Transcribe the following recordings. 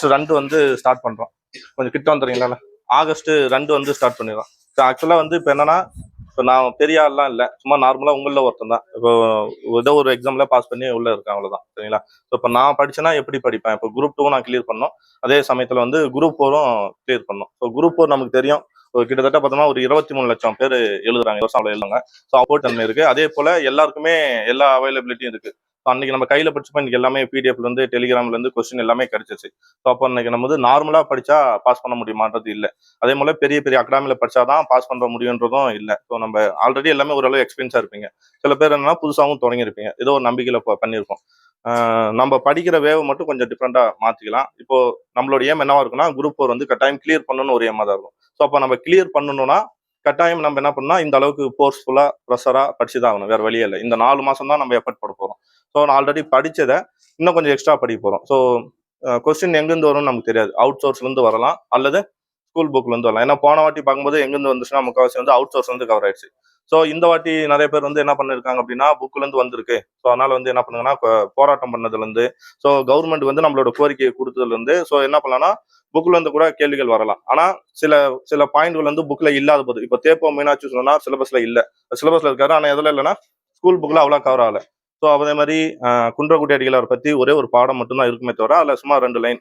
2 வந்து ஸ்டார்ட் பண்றோம். கொஞ்சம் கிட்ட வந்துடுறீங்களா? ஆகஸ்ட் 2 வந்து ஸ்டார்ட் பண்ணிடுறோம். ஆக்சுவலா வந்து இப்போ என்னன்னா, இப்போ நான் பெரிய ஆள்லாம் இல்லை, சும்மா நார்மலா உங்கள ஒருத்தன் தான். இப்போ ஏதோ ஒரு எக்ஸாம்ல பாஸ் பண்ணி உள்ள இருக்கேன், அவ்வளவுதான். சரிங்களா? ஸோ இப்போ நான் படிச்சேன்னா எப்படி படிப்பேன்? இப்போ குரூப் 2 நான் கிளியர் பண்ணோம். அதே சமயத்துல வந்து குரூப் 4ம் கிளியர் பண்ணோம். ஸோ குரூப் 4 நமக்கு தெரியும், ஒரு கிட்டத்தட்ட பார்த்தோம்னா ஒரு 23 லட்சம் பேர் எழுதுறாங்க, வருஷம் எழுதுறாங்க. ஸோ அப்போர்ட் தன்மை இருக்கு. அதே போல எல்லாருக்குமே எல்லா அவைலபிலிட்டியும் இருக்கு. அன்னைக்கு நம்ம கையில படிச்சப்போ இன்னைக்கு எல்லாமே பிடிஎஃப்ல இருந்து டெலிகிராம்ல இருந்து கொஸ்டின் எல்லாமே கிடைச்சிச்சு. ஸோ அப்போ இன்னைக்கு நம்ம வந்து நார்மலா படிச்சா பாஸ் பண்ண முடியுமான்றது இல்லை. அதே போல பெரிய பெரிய அகாடமில படிச்சாதான் பாஸ் பண்ண முடியுன்றதும் இல்லை. ஸோ நம்ம ஆல்ரெடி எல்லாமே ஓரளவு எக்ஸ்பீரியன்ஸா இருப்பீங்க. சில பேர் என்னன்னா புதுசாகவும் தொடங்கியிருப்பீங்க, ஏதோ ஒரு நம்பிக்கையில பண்ணியிருக்கோம். நம்ம படிக்கிற வேவை மட்டும் கொஞ்சம் டிஃப்ரெண்டா மாத்திக்கலாம். இப்போ நம்மளோட ஏம் என்னவா இருக்குன்னா, குரூப் 4 வந்து கட்டாயம் கிளியர் பண்ணணும்னு ஒரு ஏமா தான் இருக்கும். ஸோ அப்போ நம்ம கிளியர் பண்ணணும்னா கட்டாயம் நம்ம என்ன பண்ணா இந்த அளவுக்கு ஃபோர்ஸ்ஃபுல்லா ப்ரெஷரா படிச்சுதான் ஆகணும், வேற வழியே இல்லை. இந்த 4 மாசம் தான் நம்ம எஃபர்ட் போட போறோம். ஸோ நான் ஆல்ரெடி படிச்சதை இன்னும் கொஞ்சம் எக்ஸ்ட்ரா படிக்க போறோம். ஸோ கொஸ்டின் எங்கேருந்து வரும்னு நமக்கு தெரியாது. அவுட் சோர்ஸ்ல இருந்து வரலாம், அல்லது ஸ்கூல் புக்ல இருந்து வரலாம். ஏன்னா போன வாட்டி பார்க்கும்போது எங்கேருந்து வந்துச்சுன்னா முக்கால்வாசி வந்து அவுட் சோர்ஸ் வந்து கவர் ஆயிடுச்சு. ஸோ இந்த வாட்டி நிறைய பேர் வந்து என்ன பண்ணிருக்காங்க அப்படின்னா, புக்ல இருந்து வந்திருக்கு, ஸோ அதனால வந்து என்ன பண்ணுங்கன்னா, போராட்டம் பண்ணதுல இருந்து, ஸோ கவர்மெண்ட் வந்து நம்மளோட கோரிக்கையை கொடுத்ததுல இருந்து, ஸோ என்ன பண்ணலாம்னா புக்ல இருந்து கூட கேள்விகள் வரலாம். ஆனா சில சில பாயிண்ட்கள் வந்து புக்ல இல்லாத போது, இப்போ தேப்போ மீனாட்சி சொன்னா சிலபஸ்ல இல்ல, சிலபஸ்ல இருக்காரு, ஆனா எதுல இல்லைன்னா ஸ்கூல் புக்ல அவ்வளவு கவர் ஆகல. ஸோ அதே மாதிரி குன்றக்குடி அடிகளார் பத்தி ஒரே ஒரு பாடம் மட்டும்தான் இருக்குமே தவிர, அதுல சும்மா 2 லைன்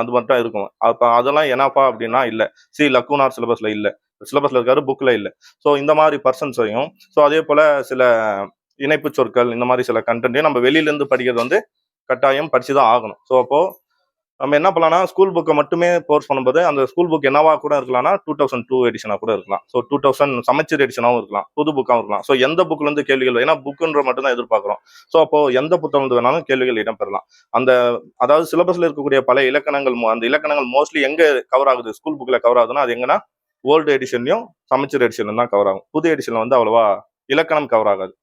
அது மட்டும் தான் இருக்கும். அப்ப அதெல்லாம் என்னப்பா அப்படின்னா இல்ல. லக்குனார் சிலபஸ்ல இல்ல, சிலபஸ்ல இருக்காரு, புக்ல இல்ல. ஸோ இந்த மாதிரி பர்சன்ஸையும், ஸோ அதே போல சில இணைப்பு சொற்கள், இந்த மாதிரி சில கண்டென்ட்டையும் நம்ம வெளியில இருந்து படிக்கிறது வந்து கட்டாயம் படிச்சுதான் ஆகணும். ஸோ அப்போ நம்ம என்ன பண்ணலாம்னா, ஸ்கூல் புக்கை மட்டுமே கோர்ஸ் பண்ணும்போது அந்த ஸ்கூல் புக் என்னவா கூட இருக்கலாம்னா 2002 எடிஷனா கூட இருக்கலாம். ஸோ 2000 சமச்சீர் எடிஷனாவும் இருக்கலாம், புது புக்காவும் இருக்கலாம். ஸோ எந்த புக்ல இருந்து கேள்விகள், ஏன்னா புக்குன்ற மட்டும் தான் எதிர்பார்க்கிறோம். ஸோ அப்போ எந்த புத்தகம் இருந்து வேணாலும் கேள்விகள் இடம்பெறலாம். அந்த அதாவது சிலபஸ்ல இருக்கக்கூடிய பல இலக்கணங்கள், அந்த இலக்கணங்கள் மோஸ்ட்லி எங்க கவர் ஆகுது, ஸ்கூல் புக்ல கவர் ஆகுதுன்னா அது எங்கன்னா ஓல்டு எடிஷன்லயும் சமச்சீர் எடிஷன்ல தான் கவர் ஆகும். புது எடிஷன்ல வந்து அவ்வளவா இலக்கணம் கவர் ஆகாது.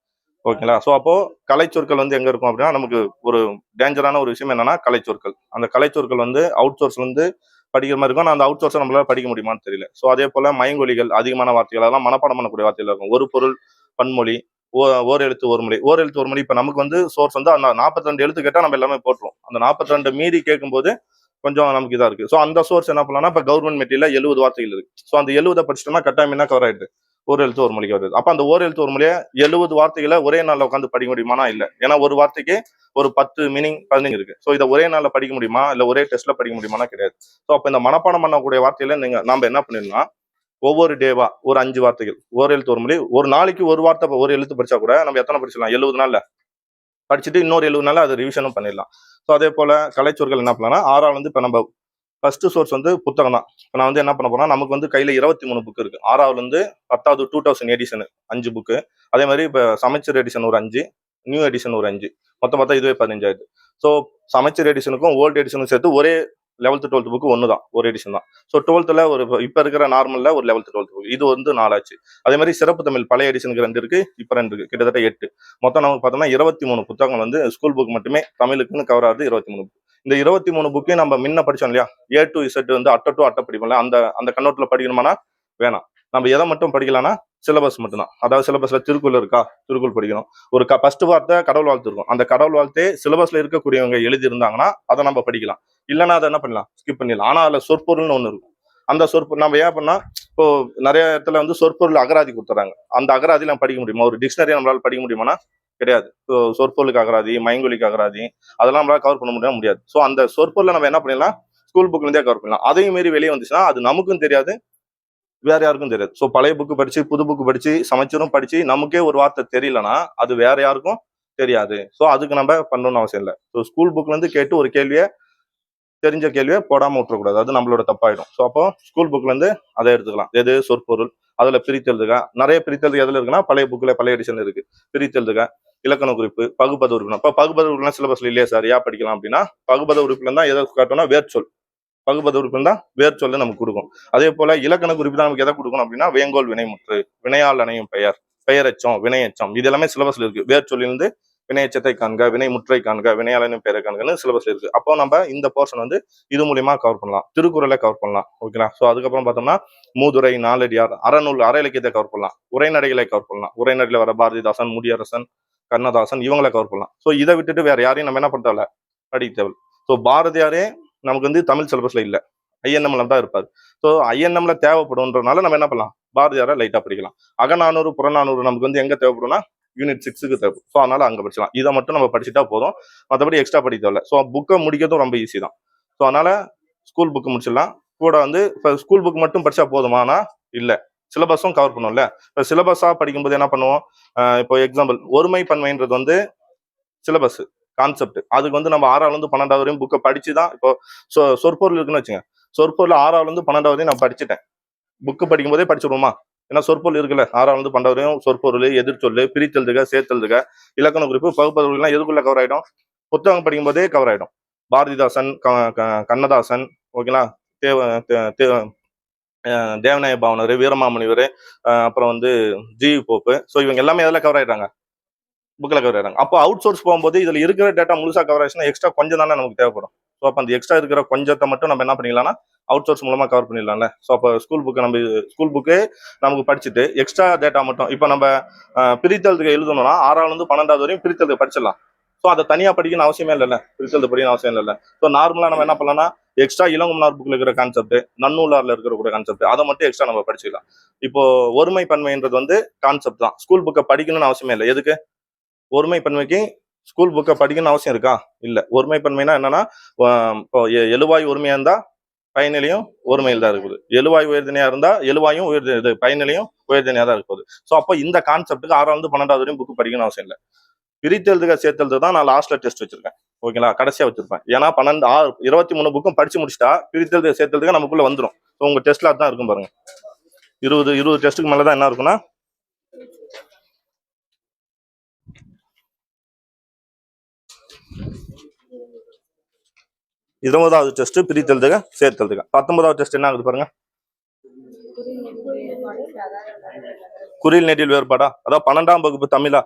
ஓகேங்களா? ஸோ அப்போ கலைச்சொற்கள் வந்து எங்க இருக்கும் அப்படின்னா, நமக்கு ஒரு டேஞ்சரான ஒரு விஷயம் என்னன்னா கலைச்சொற்கள். அந்த கலைச்சொற்கள் வந்து அவுட் சோர்ஸ்ல இருந்து படிக்கிற மாதிரி இருக்கும். ஆனா அந்த அவுட் சோர்ஸை நம்மளால படிக்க முடியுமான்னு தெரியல. ஸோ அதே போல மயங்கொலிகள், அதிகமான வார்த்தைகள், அதெல்லாம் மனப்பாடம் பண்ணக்கூடிய வார்த்தைகள் இருக்கும். ஒரு பொருள், பன்மொழி, ஓர் எழுத்து ஒரு மொழி. ஓர் எழுத்து ஒரு மொழி இப்போ நமக்கு வந்து சோர்ஸ் வந்து அந்த 42 எழுத்து கேட்டால் நம்ம எல்லாமே போட்டுரும். அந்த 42 மீறி கேட்கும்போது கொஞ்சம் நமக்கு இதா இருக்கு. ஸோ அந்த சோர்ஸ் என்ன பண்ணலாம்னா, இப்போ கவர்மெண்ட் மெட்டீரியல 70 வார்த்தைகள் இருக்கு. ஸோ அந்த 70 படிச்சிட்டோம்னா கட்டாயம் என்ன கவர் ஆயிடுது, ஒரு எழுத்து ஒரு மொழிக்கு வருது. அப்ப அந்த ஒரு எழுத்து ஒரு மொழியை 70 வார்த்தைகளை ஒரே நாள்ல உட்காந்து படிக்க முடியுமானா இல்ல. ஏன்னா ஒரு வார்த்தைக்கு ஒரு 10 மீனிங் 15 இருக்கு. ஸோ இதை ஒரே நாள்ல படிக்க முடியுமா, இல்ல ஒரே டெஸ்ட்ல படிக்க முடியுமானா கிடையாது. ஸோ அப்ப இந்த மனப்பாடம் பண்ணக்கூடிய வார்த்தையில நாம என்ன பண்ணிடலாம், ஒவ்வொரு டேவா ஒரு 5 வார்த்தைகள், ஒரு எழுத்து ஒரு மொழி, ஒரு நாளைக்கு ஒரு வார்த்தை ஒரு எழுத்து படிச்சா கூட நம்ம எத்தனை படிச்சிடலாம், 70 நாள்ல படிச்சுட்டு இன்னொரு 70 நாள்ல அதை ரிவிஷனும் பண்ணிடலாம். ஸோ அதே போல கலைச்சொற்கள் என்ன பண்ணலாம், 6 வந்து இப்ப நம்ம ஃபர்ஸ்ட் சோர்ஸ் வந்து புத்தகம் தான். இப்போ நான் வந்து என்ன பண்ண போறேன்னா, நமக்கு வந்து கையில 23 புக் இருக்கு. 6வது இருந்து 10வது 2000 எடிஷன் 5 புக்கு. அதே மாதிரி இப்போ சமச்சீர் எடிஷன் ஒரு 5, நியூ எடிஷன் ஒரு 5, மொத்தம் பார்த்தா இதுவே 15 ஆயிடுது. ஸோ சமச்சீர் எடிஷனுக்கும் ஓல்டு எடிஷனுக்கும் சேர்த்து ஒரே 11th 12th புக்கு ஒன்று தான், ஒரு எடிஷன் தான். ஸோ 12th ஒரு இப்போ இருக்கிற நார்மல்ல ஒரு 11th 12th புக், இது வந்து 4 ஆச்சு. அதே மாதிரி சிறப்பு தமிழ் பழைய எடிஷனுக்கு 2 இருக்கு, இப்போ 2 இருக்கு, கிட்டத்தட்ட 8. மொத்தம் நமக்கு பார்த்தோம்னா 23 புத்தகங்கள் வந்து ஸ்கூல் புக் மட்டுமே தமிழுக்குன்னு கவர் ஆகுது. 23 புக். இந்த 23 புக்கையும் நம்ம முன்ன படிச்சோம் இல்லையா, A to Z வந்து அட்டை டு அட்டை படிப்போம்ல, அந்த அந்த கண்ணோட்டத்தில் படிக்கணுமானா வேணாம். நம்ம எதை மட்டும் படிக்கலாம்னா சிலபஸ் மட்டும்தான். அதாவது சிலபஸ்ல திருக்குறள் இருக்கா, திருக்குறள் படிக்கணும். ஒரு ஃபர்ஸ்ட் வார்த்தை கடவுள் வாழ்த்து இருக்கும், அந்த கடவுள் வாழ்த்தே சிலபஸ்ல இருக்கக்கூடியவங்க எழுதி இருந்தாங்கன்னா அதை நம்ம படிக்கலாம். இல்லைன்னா அதை என்ன பண்ணலாம், ஸ்கிப் பண்ணிடலாம். ஆனா அதுல சொற்பொருள்னு ஒண்ணு இருக்கும். அந்த சொற்பொருள் நம்ம ஏன் பண்ணா, இப்போ நிறைய இடத்துல வந்து சொற்பொருள் அகராதி கொடுத்துறாங்க. அந்த அகராதி நம்ம படிக்க முடியுமா, ஒரு டிக்ஷனரி நம்மளால படிக்க முடியுமானா கிடையாது. சொற்பொருளுக்கு அகராதி, மைங்கொலிக்கு அகராதி, அதெல்லாம் நம்மளால கவர் பண்ண முடியாது. ஸோ அந்த சொற்பொருளை நம்ம என்ன பண்ணிடலாம், ஸ்கூல் புக்ல இருந்தே கவர் பண்ணலாம். அதையும் மீறி வெளியே வந்துச்சுன்னா அது நமக்கும் தெரியாது, வேற யாருக்கும் தெரியாது. ஸோ பழைய புக்கு படிச்சு புது புக்கு படிச்சு சமைச்சரும் படிச்சு நமக்கே ஒரு வார்த்தை தெரியலனா அது வேற யாருக்கும் தெரியாது. ஸோ அதுக்கு நம்ம பண்ணணும்னு அவசியம் இல்லை. ஸோ ஸ்கூல் புக்ல இருந்து கேட்டு ஒரு கேள்வியை, தெரிஞ்ச கேள்வியை போடாம விட்டுறக்கூடாது, அது நம்மளோட தப்பாயிடும். ஸோ அப்போ ஸ்கூல் புக்ல இருந்து அதை எடுத்துக்கலாம். எது சொற்பொருள், அதுல பிரித்தெழுதுக, நிறைய பிரித்தெழுது எதுல இருக்குன்னா பழைய புக்ல பழைய எடிஷன் இருக்கு. பிரித்தெழுதுக, இலக்கண குறிப்பு, பகுபத உறுப்பினர். இப்போ பகுபத உறுப்பினர் சிலபஸ்ல இல்லையா சார், ஏன் படிக்கலாம் அப்படின்னா, பகுபத உறுப்பினர் தான் எதை காட்டணும்னா வேர்ச்சொல். பகுபத உறுப்பினர் தான் வேர்ச்சொல்ல நமக்கு கொடுக்கும். அதே போல இலக்கண குறிப்பு தான் நமக்கு எதை கொடுக்கணும் அப்படின்னா, வேங்கோல் வினைமுற்று, வினையால் அணையும் பெயர், பெயரெச்சம், வினையச்சம், இது எல்லாமே சிலபஸ்ல இருக்கு. வேர்ச்சொல்லிலிருந்து வினையச்சத்தை காண்க, வினைமுற்றை காண்க, வினையாளனின் பெயரை காண்கன்னு சிலபஸ்ல இருக்கு. அப்போ நம்ம இந்த போர்ஷன் வந்து இது மூலியமா கவர் பண்ணலாம். திருக்குறளை கவர் பண்ணலாம். ஓகேங்களா? ஸோ அதுக்கப்புறம் பார்த்தோம்னா மூதுரை, நாலடியார், அறநூல், அற இலக்கியத்தை கவர் பண்ணலாம். உரைநடைகளை கவர் பண்ணலாம். உரைநடையில வர பாரதிதாசன், முடியரசன், கண்ணதாசன், இவங்களை கவர் பண்ணலாம். ஸோ இதை விட்டுட்டு வேற யாரையும் நம்ம என்ன பண்றோம்ல படிக்க தேவை. ஸோ பாரதியாரே நமக்கு வந்து தமிழ் சிலபஸ்ல இல்லை, ஐஎன்எம்ல தான் இருப்பார். ஸோ ஐஎன்எம்ல தேவைப்படும்ன்றனால நம்ம என்ன பண்ணலாம், பாரதியாரை லைட்டாக படிக்கலாம். அகநானூறு புறநானூறு நமக்கு வந்து எங்கே தேவைப்படும்னா யூனிட் 6க்கு தேவைப்படும். ஸோ அதனால அங்கே படிச்சலாம். இதை மட்டும் நம்ம படிச்சுட்டா போதும், மற்றபடி எக்ஸ்ட்ரா படிக்க தேவையில்ல. ஸோ புக்கை முடிக்கிறதும் ரொம்ப ஈஸி தான். ஸோ அதனால ஸ்கூல் புக்கு முடிச்சிடலாம். கூட வந்து இப்போ ஸ்கூல் புக் மட்டும் படிச்சா போதுமானா இல்லை, சிலபஸும் கவர் பண்ணும்ல. இப்போ சிலபஸாக படிக்கும்போது என்ன பண்ணுவோம், இப்போ எக்ஸாம்பிள் ஒருமை பன்மைன்றது வந்து சிலபஸ் கான்செப்ட். அதுக்கு வந்து நம்ம 6வது 12வது வரையும் புக்கை படிச்சு தான். இப்போ சொற்பொருள் இருக்குன்னு வச்சுங்க, சொற்பொருள் 6வது 12வது வரையும் நான் படிச்சுட்டேன், புக்கு படிக்கும் போதே படிச்சுடுவோமா? ஏன்னா சொற்பொருள் இருக்குல்ல, 6வது 12வது வரையும் சொற்பொருள், எதிர்ச்சொல்லு, பிரித்தெழுதுக, சேர்த்தெழுதுக, இலக்கண குறிப்பு, பகுப்பதெல்லாம் எதுக்குள்ள கவர் ஆயிடும், புத்தகம் படிக்கும் போதே கவர் ஆயிடும். பாரதிதாசன், கண்ணதாசன், ஓகேங்களா, தேவ தேவநாய பாவனர், வீரமாமுனிவர், அப்புறம் வந்து ஜி போப்பு. ஸோ இவங்க எல்லாமே எதில் கவர் ஆயிடுறாங்க, புக்கில் கவர் ஆயிடுறாங்க. அப்போ அவுட் சோர்ஸ் போகும்போது இதில் இருக்கிற டேட்டா முழுசா கவர் ஆயிடுச்சுன்னா எக்ஸ்ட்ரா கொஞ்சம் தானே நமக்கு தேவைப்படும். ஸோ அப்போ அந்த எக்ஸ்ட்ரா இருக்கிற கொஞ்சத்தை மட்டும் நம்ம என்ன பண்ணிக்கலாம்னா அவுட் சோர்ஸ் மூலமாக கவர் பண்ணிடலாம்ல. ஸோ அப்போ ஸ்கூல் புக்கு நமக்கு படிச்சுட்டு எக்ஸ்ட்ரா டேட்டா மட்டும் இப்போ நம்ம பிரித்தெழுதுக எழுதணும்னா 6வது 12வது வரையும் பிரித்தெழுதுக படிச்சிடலாம். ஸோ அதை தனியாக படிக்கணும்னு அவசியமே இல்லைல்ல, பிரித்தெழுது படிக்கணும் அவசியம் இல்லைல்ல. ஸோ நார்மலாக நம்ம என்ன பண்ணலாம்னா எக்ஸ்ட்ரா இளங்குமனார் புக்கில் இருக்கிற கான்செப்ட், நன்னூலாரில் இருக்கிற கான்செப்ட், அதை மட்டும் எக்ஸ்ட்ரா நம்ம படிச்சுக்கலாம். இப்போ ஒருமை பன்மைன்றது வந்து கான்செப்ட் தான், ஸ்கூல் புக்கை படிக்கணும்னு அவசியமே இல்லை. எதுக்கு, ஒருமை பன்மைக்கு ஸ்கூல் புக்கை படிக்கணும்னு அவசியம் இருக்கா, இல்லை. ஒருமை பன்மைனா என்னன்னா, இப்போ எழுவாய் ஒருமையா இருந்தா பயனிலையும் ஒருமையில் தான் இருக்குது, எழுவாய் உயர்தினையா இருந்தா எழுவாயும் இது பயனிலையும் உயர்தினையா தான் இருக்குது. ஸோ அப்போ இந்த கான்செப்ட்டுக்கு 6வது 12வது வரையும் புக்கு படிக்கணும்னு அவசியம் இல்லை. பிரித்தெழுதுக சேர்த்தெழுது தான் நான் லாஸ்ட்ல டெஸ்ட் வச்சிருக்கேன், ஓகேங்களா, கடைசியா வச்சிருப்பேன். ஏன்னா 23 புக்கும் படிச்சு முடிச்சுட்டா பிரித்தெழுதுக சேர்த்தெழுதுக நமக்குள்ள வந்துடும். ஸோ உங்க டெஸ்ட்ல அதான் இருக்கும் பாருங்க. 20 டெஸ்ட்டுக்கு மேலதான் என்ன இருக்குன்னா 20வது டெஸ்ட் பிரித்தெழுதுக சேர்த்தெழுதுக. 19வது டெஸ்ட் என்ன ஆகுது பாருங்க, குறில் நெடில் வேறுபாடா. அதாவது 12ஆம் வகுப்பு தமிழா,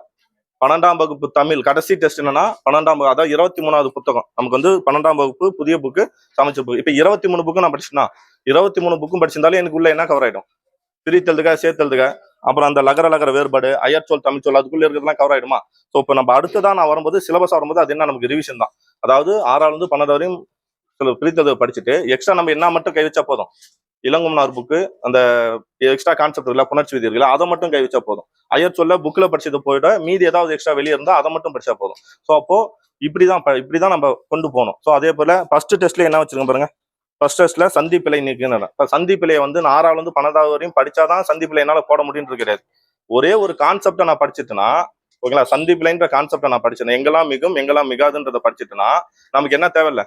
12ஆம் வகுப்பு தமிழ் கடைசி டெஸ்ட் என்னன்னா 12ஆம் வகுப்பு, அதாவது 23வது புத்தகம் நமக்கு வந்து 12ஆம் வகுப்பு புதிய புக்கு சமைச்ச புக்கு. இப்போ 23 புக்கு நான் படிச்சுன்னா 23 புக்கும் படிச்சிருந்தாலும் எனக்கு உள்ள என்ன கவர் ஆயிடும், பிரித்தெழுதுக சேர்த்தெழுதுக, அப்புறம் அந்த லகர வேறுபாடு, அயற்சொல் தமிழ்ச்சொல், அதுக்குள்ள இருக்கிறதுலாம் கவர் ஆயிடுமா. ஸோ இப்போ நம்ம அடுத்ததான் நான் வரும்போது சிலபஸ் வரும்போது அது என்ன நமக்கு ரிவிஷன் தான். அதாவது 6வது 12 வரையும் பிரித்தெழுதுக படிச்சுட்டு எக்ஸ்ட்ரா நம்ம என்ன மட்டும் கை வச்சா போதும், இளங்குமனார் புக்கு அந்த எக்ஸ்ட்ரா கான்செப்ட் இருக்குல்ல, புணர்ச்சி விதி இருக்குல்ல, அதை மட்டும் கை வச்சா போதும். அயற்சொல்ல புக்கில் படிச்சது போயிட மீதி ஏதாவது எக்ஸ்ட்ரா வெளியே இருந்தா அதை மட்டும் படிச்சா போதும். ஸோ அப்போ இப்படிதான் நம்ம கொண்டு போகணும். ஸோ அதே போல ஃபர்ஸ்ட் டெஸ்ட்ல என்ன வச்சிருக்கோம் பாருங்க, ஃபர்ஸ்ட் டெஸ்ட்ல சந்திப்பிழை நீக்குன்னு. இப்போ சந்திப்பிழையை வந்து நான் 6வது 12வது வரையும் படிச்சாதான் சந்திப்பிழை என்னால போட முடியும்னு கிடையாது. ஒரே ஒரு கான்செப்டை நான் படிச்சுட்டுனா, ஓகேங்களா, சந்திப்பிழைன்ற கான்செப்டை நான் படிச்சேன், எங்கெல்லாம் மிகும் எங்கெல்லாம் மிகாதுன்றதை படிச்சுட்டுனா நமக்கு என்ன தேவையில்லை,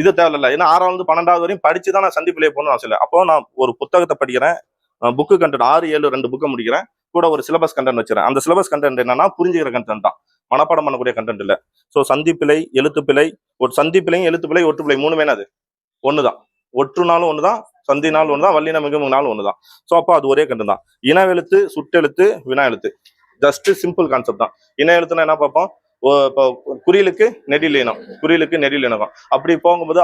இது தேவையில்ல. ஏன்னா 6வது 12வது வரையும் படிச்சுதான் நான் சந்திப்பிலே போகணும்னு அவசியம் இல்லை. அப்போ நான் ஒரு புத்தகத்தை படிக்கிறேன், புக்கு கண்டென்ட் 6, 7, 2 புக்கை முடிக்கிறேன், கூட ஒரு சிலபஸ் கண்டென்ட் வச்சுறேன். அந்த சிலபஸ் கண்டென்ட் என்னன்னா புரிஞ்சுக்கிற கண்டென்ட் தான், மனப்பாடம் பண்ணக்கூடிய கண்டென்ட் இல்லை. ஸோ சந்திப்பிழை, எழுத்துப்பிழை, ஒரு சந்திப்பிழையும் எழுத்துப்பிழை ஒற்றுப்பிழை மூணுமே அது ஒண்ணுதான். ஒற்றுனாலும் ஒண்ணுதான், சந்தினாலும் ஒண்ணுதான், வல்லின மிகுனாலும் ஒண்ணுதான். ஸோ அப்போ அது ஒரே கண்டென்ட் தான். இன எழுத்து, சுட்டெழுத்து, வினா எழுத்து, ஜஸ்ட் சிம்பிள் கான்செப்ட் தான். இன எழுத்துனா என்ன பார்ப்போம், இப்போ குறிலுக்கு நெடில் இனம், குறிலுக்கு நெடில் இனம். அப்படி போகும்போது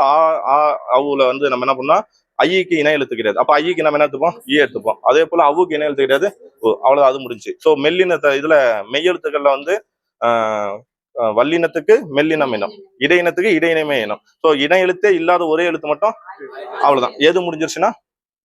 அவுல வந்து நம்ம என்ன பண்ணோம், ஐக்கு இணை எழுத்து கிடையாது, அப்ப ஐக்கு நம்ம என்ன எடுத்துப்போம், எடுத்துப்போம். அதே போல அவுக்கு இணை எழுத்து கிடையாது, அவ்வளவு, அது முடிஞ்சு. ஸோ மெல்லினத்தை இதுல மெய்யெழுத்துக்கள்ல வந்து வல்லினத்துக்கு மெல்லினம் இனம், இடையினத்துக்கு இடையினமே இனம். ஸோ இணை எழுத்தே இல்லாத ஒரே எழுத்து மட்டும், அவ்வளவுதான். எது முடிஞ்சிருச்சுன்னா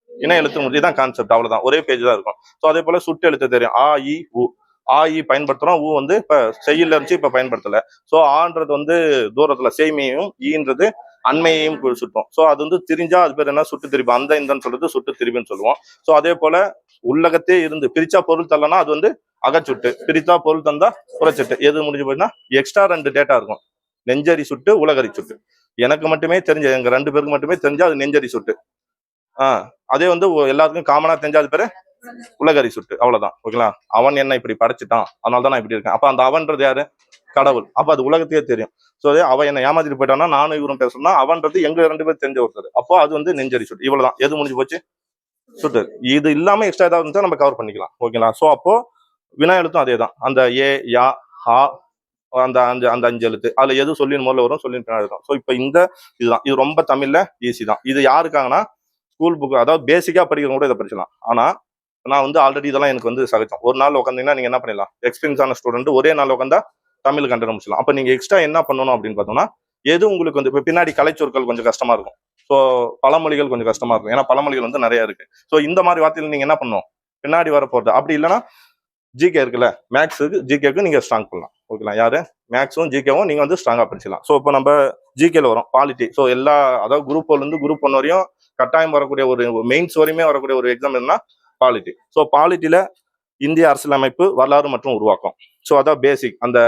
இணை எழுத்து முடிஞ்சு, இதான் கான்செப்ட், அவ்வளவுதான், ஒரே பேஜ் தான் இருக்கும். ஸோ அதே போல சுட்டு எழுத்து தெரியும், ஆ இ உ, ஆஇ பயன்படுத்துறோம், ஊ வந்து இப்ப செய்யல இருந்துச்சு, இப்ப பயன்படுத்தல. சோ ஆன்றது வந்து தூரத்துல சேமியையும், ஈன்றது அண்மையையும் சுட்டும். சோ அது வந்து திரிஞ்சா அது பேர் என்ன, சுட்டு திரிப்பு. அந்த இந்தன்னு சொல்றது சுட்டு திரிப்புன்னு சொல்லுவோம். சோ அதே போல உள்ளகத்தே இருந்து பிரிச்சா பொருள் தள்ளனா அது வந்து அகச்சுட்டு, பிரித்தா பொருள் தந்தா புறச்சுட்டு. எது முடிஞ்சு போயின்னா எக்ஸ்ட்ரா 2 டேட்டா இருக்கும், நெஞ்சரி சுட்டு, உலகரி சுட்டு. எனக்கு மட்டுமே தெரிஞ்ச, எங்க 2 பேருக்கு மட்டுமே தெரிஞ்சா அது நெஞ்சரி சுட்டு. அதே வந்து எல்லாத்துக்கும் காமனா தெரிஞ்சா அது பேரு உலகரி சுட்டு, அவ்வளவுதான், ஓகேங்களா. அவன் என்ன இப்படி படைச்சிட்டான், அதனாலதான் நான் இப்படி இருக்கேன். அப்ப அந்த அவன்றது யாரு, கடவுள். அப்ப அது உலகத்தையே தெரியும். சோ அவன் என்ன ஏமாத்திட்டு போயிட்டான்னா நானும் இவரும் பேசணும்னா அவன்றது எங்க 2 பேரும் தெரிஞ்ச ஒருத்தர். அப்போ அது வந்து நெஞ்சரி சுட்டு, இவ்வளவுதான். எது முடிஞ்சு போச்சு, சுட்டு. இது இல்லாம எக்ஸ்ட்ரா ஏதாவது இருந்தா நம்ம கவர் பண்ணிக்கலாம், ஓகேங்களா. சோ அப்போ வினா எழுத்தும் அதே தான், அந்த ஏ, யா, ஹா, அந்த அந்த 5 எழுத்து அதுல எது சொல்லின் முதல்ல வரும், சொல்லின் பின்னாடி இருக்கும். ஸோ இப்போ இதுதான், இது ரொம்ப தமிழ்ல ஈஸி தான். இது யாருக்காங்கன்னா ஸ்கூல் புக், அதாவது பேசிக்கா படிக்கிறவங்க கூட இதை படிச்சலாம். ஆனா நான் வந்து ஆல்ரெடி இதெல்லாம் எனக்கு வந்து சகஜம். ஒரு நாள் உட்காந்தீங்கன்னா நீங்க என்ன பண்ணிடலாம், எக்ஸ்பீரியன்ஸ் ஆன ஸ்டூடெண்ட் ஒரே நாள் உட்காந்தா தமிழ் கண்டென்ட் முடிச்சலாம். அப்ப நீங்க எக்ஸ்ட்ரா என்ன பண்ணணும் அப்படின்னு பார்த்தோம்னா எது உங்களுக்கு வந்து இப்போ பின்னாடி கலைச்சொற்கள் கொஞ்சம் கஷ்டமா இருக்கும். ஸோ பழமொழிகள் கொஞ்சம் கஷ்டமா இருக்கும். ஏன்னா பழமொழிகள் வந்து நிறைய இருக்கு. ஸோ இந்த மாதிரி வார்த்தைகள் நீங்க என்ன பண்ணணும், பின்னாடி வர போறது. அப்படி இல்லைன்னா ஜிகே இருக்குல்ல, மேக்ஸுக்கு ஜிகேக்கு நீங்க ஸ்ட்ராங் பண்ணலாம். ஓகேங்களா, யாரு மேக்ஸும் ஜிகேவும் நீங்க வந்து ஸ்ட்ராங்கா படிச்சிடலாம். ஸோ இப்போ நம்ம ஜிகேல வரும் பாலிட்டி. ஸோ எல்லா அதாவது குரூப் 4 இருந்து குரூப் 1 வரையும் கட்டாயம் வரக்கூடிய ஒரு மெயின்ஸ் வரையுமே வரக்கூடிய ஒரு எக்ஸாம் என்ன, பாலிட்டி. ஸோ பாலிட்டியில இந்திய அரசியலமைப்பு வரலாறு மற்றும் உருவாக்கம். ஸோ அதான் பேசிக். அந்த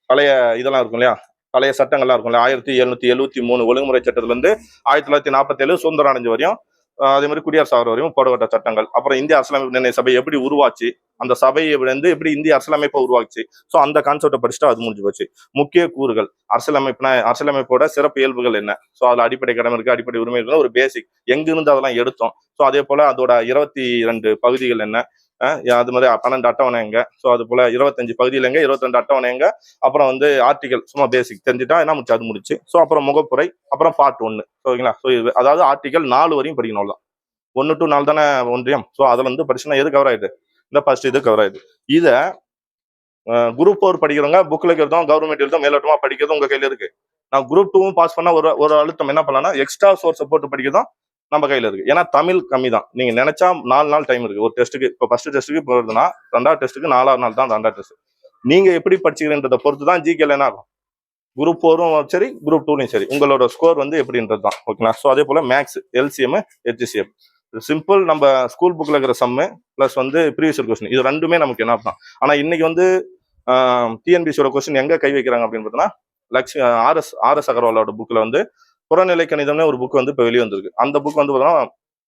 பழைய இதெல்லாம் இருக்கும் இல்லையா, பழைய சட்டங்கள்லாம் இருக்கும் இல்லையா, 1773 ஒழுங்குமுறை சட்டத்துல இருந்து 1947 சுதந்திரம் அடைஞ்ச வரையும், அதே மாதிரி குடியரசு ஆகிற வரையும் போடப்பட்ட சட்டங்கள். அப்புறம் இந்திய அரசியலமைப்பு நிர்ணய சபை எப்படி உருவாச்சு, அந்த சபையை வந்து எப்படி இந்திய அரசியலமைப்பை உருவாச்சு. ஸோ அந்த கான்செப்டை படிச்சுட்டு அது முடிஞ்சு போச்சு. முக்கிய கூறுகள் அரசியலமைப்புனா, அரசியலமைப்போட சிறப்பு இயல்புகள் என்ன, ஸோ அதுல அடிப்படை கடமை இருக்கு, அடிப்படை உரிமை இருக்கு, ஒரு பேசிக் எங்கிருந்து அதெல்லாம் எடுத்தோம். ஸோ அதே போல அதோட 22 பகுதிகள் என்ன, அது மாதிரி 12 அட்டவணை எங்க, ஸோ அது போல 25 பகுதியில் எங்க, 22 அட்டவணை எங்க, அப்புறம் வந்து ஆர்டிகல் சும்மா பேசிக் தெரிஞ்சுட்டா என்ன முடிச்சு அது முடிச்சு. ஸோ அப்புறம் முகப்புரை, அப்புறம் பார்ட் 1. ஓகேங்களா. ஸோ அதாவது ஆர்டிகல் 4 வரையும் படிக்கணும். 1 to 4 தானே ஒன்றியம். ஸோ அதுல இருந்து படிச்சுன்னா எது கவர் ஆயிடுது, இந்த ஃபர்ஸ்ட் இது கவர் ஆயிடுது. இத குரூப் 4 படிக்கிறவங்க புக்ல இருக்கிறதும் கவர்மெண்ட் எழுதும் மேலோட்டமா படிக்கிறதும் உங்க கையில இருக்கு. நான் குரூப் 2 பாஸ் பண்ணா ஒரு ஒரு அழுத்தம் என்ன பண்ணலாம்னா எக்ஸ்ட்ரா சோர்ஸ் போட்டு படிக்கிறதும் நம்ம கையில இருக்கு. ஏன்னா தமிழ் கம்மி தான். நீங்க நினைச்சா 4 நாள் டைம் இருக்கு ஒரு டெஸ்ட்டுக்கு. இப்போ ஃபர்ஸ்ட் டெஸ்ட்டுக்கு போறதுன்னா 2வது டெஸ்ட்டுக்கு 4வது நாள் தான் 2வது டெஸ்ட். நீங்க எப்படி படிச்சுக்கிறன்றதை பொறுத்து தான் ஜிகேல என்ன ஆகும். குரூப் 4ம் சரி, குரூப் 2லையும் சரி, உங்களோட ஸ்கோர் வந்து எப்படின்றது தான். ஓகேங்களா. ஸோ அதே போல மேக்ஸ், எல்சிஎம், ஹெச்சிசிஎம் சிம்பிள். நம்ம ஸ்கூல் புக்ல இருக்கிற சம்மு பிளஸ் வந்து ப்ரீவியஸ் கொஸ்டின், இது ரெண்டுமே நமக்கு என்ன தான். ஆனா இன்னைக்கு வந்து டிஎன்பிசியோட கொஸ்டின் எங்க கை வைக்கிறாங்க அப்படின்னு பார்த்தோன்னா, லக்ஷ்மி ஆர்எஸ் அகர்வாலோட புக்ல வந்து புறநிலை கணிதம்னு ஒரு புக் வந்து இப்போ வெளியே வந்திருக்கு. அந்த புக் வந்து பார்த்தோம்னா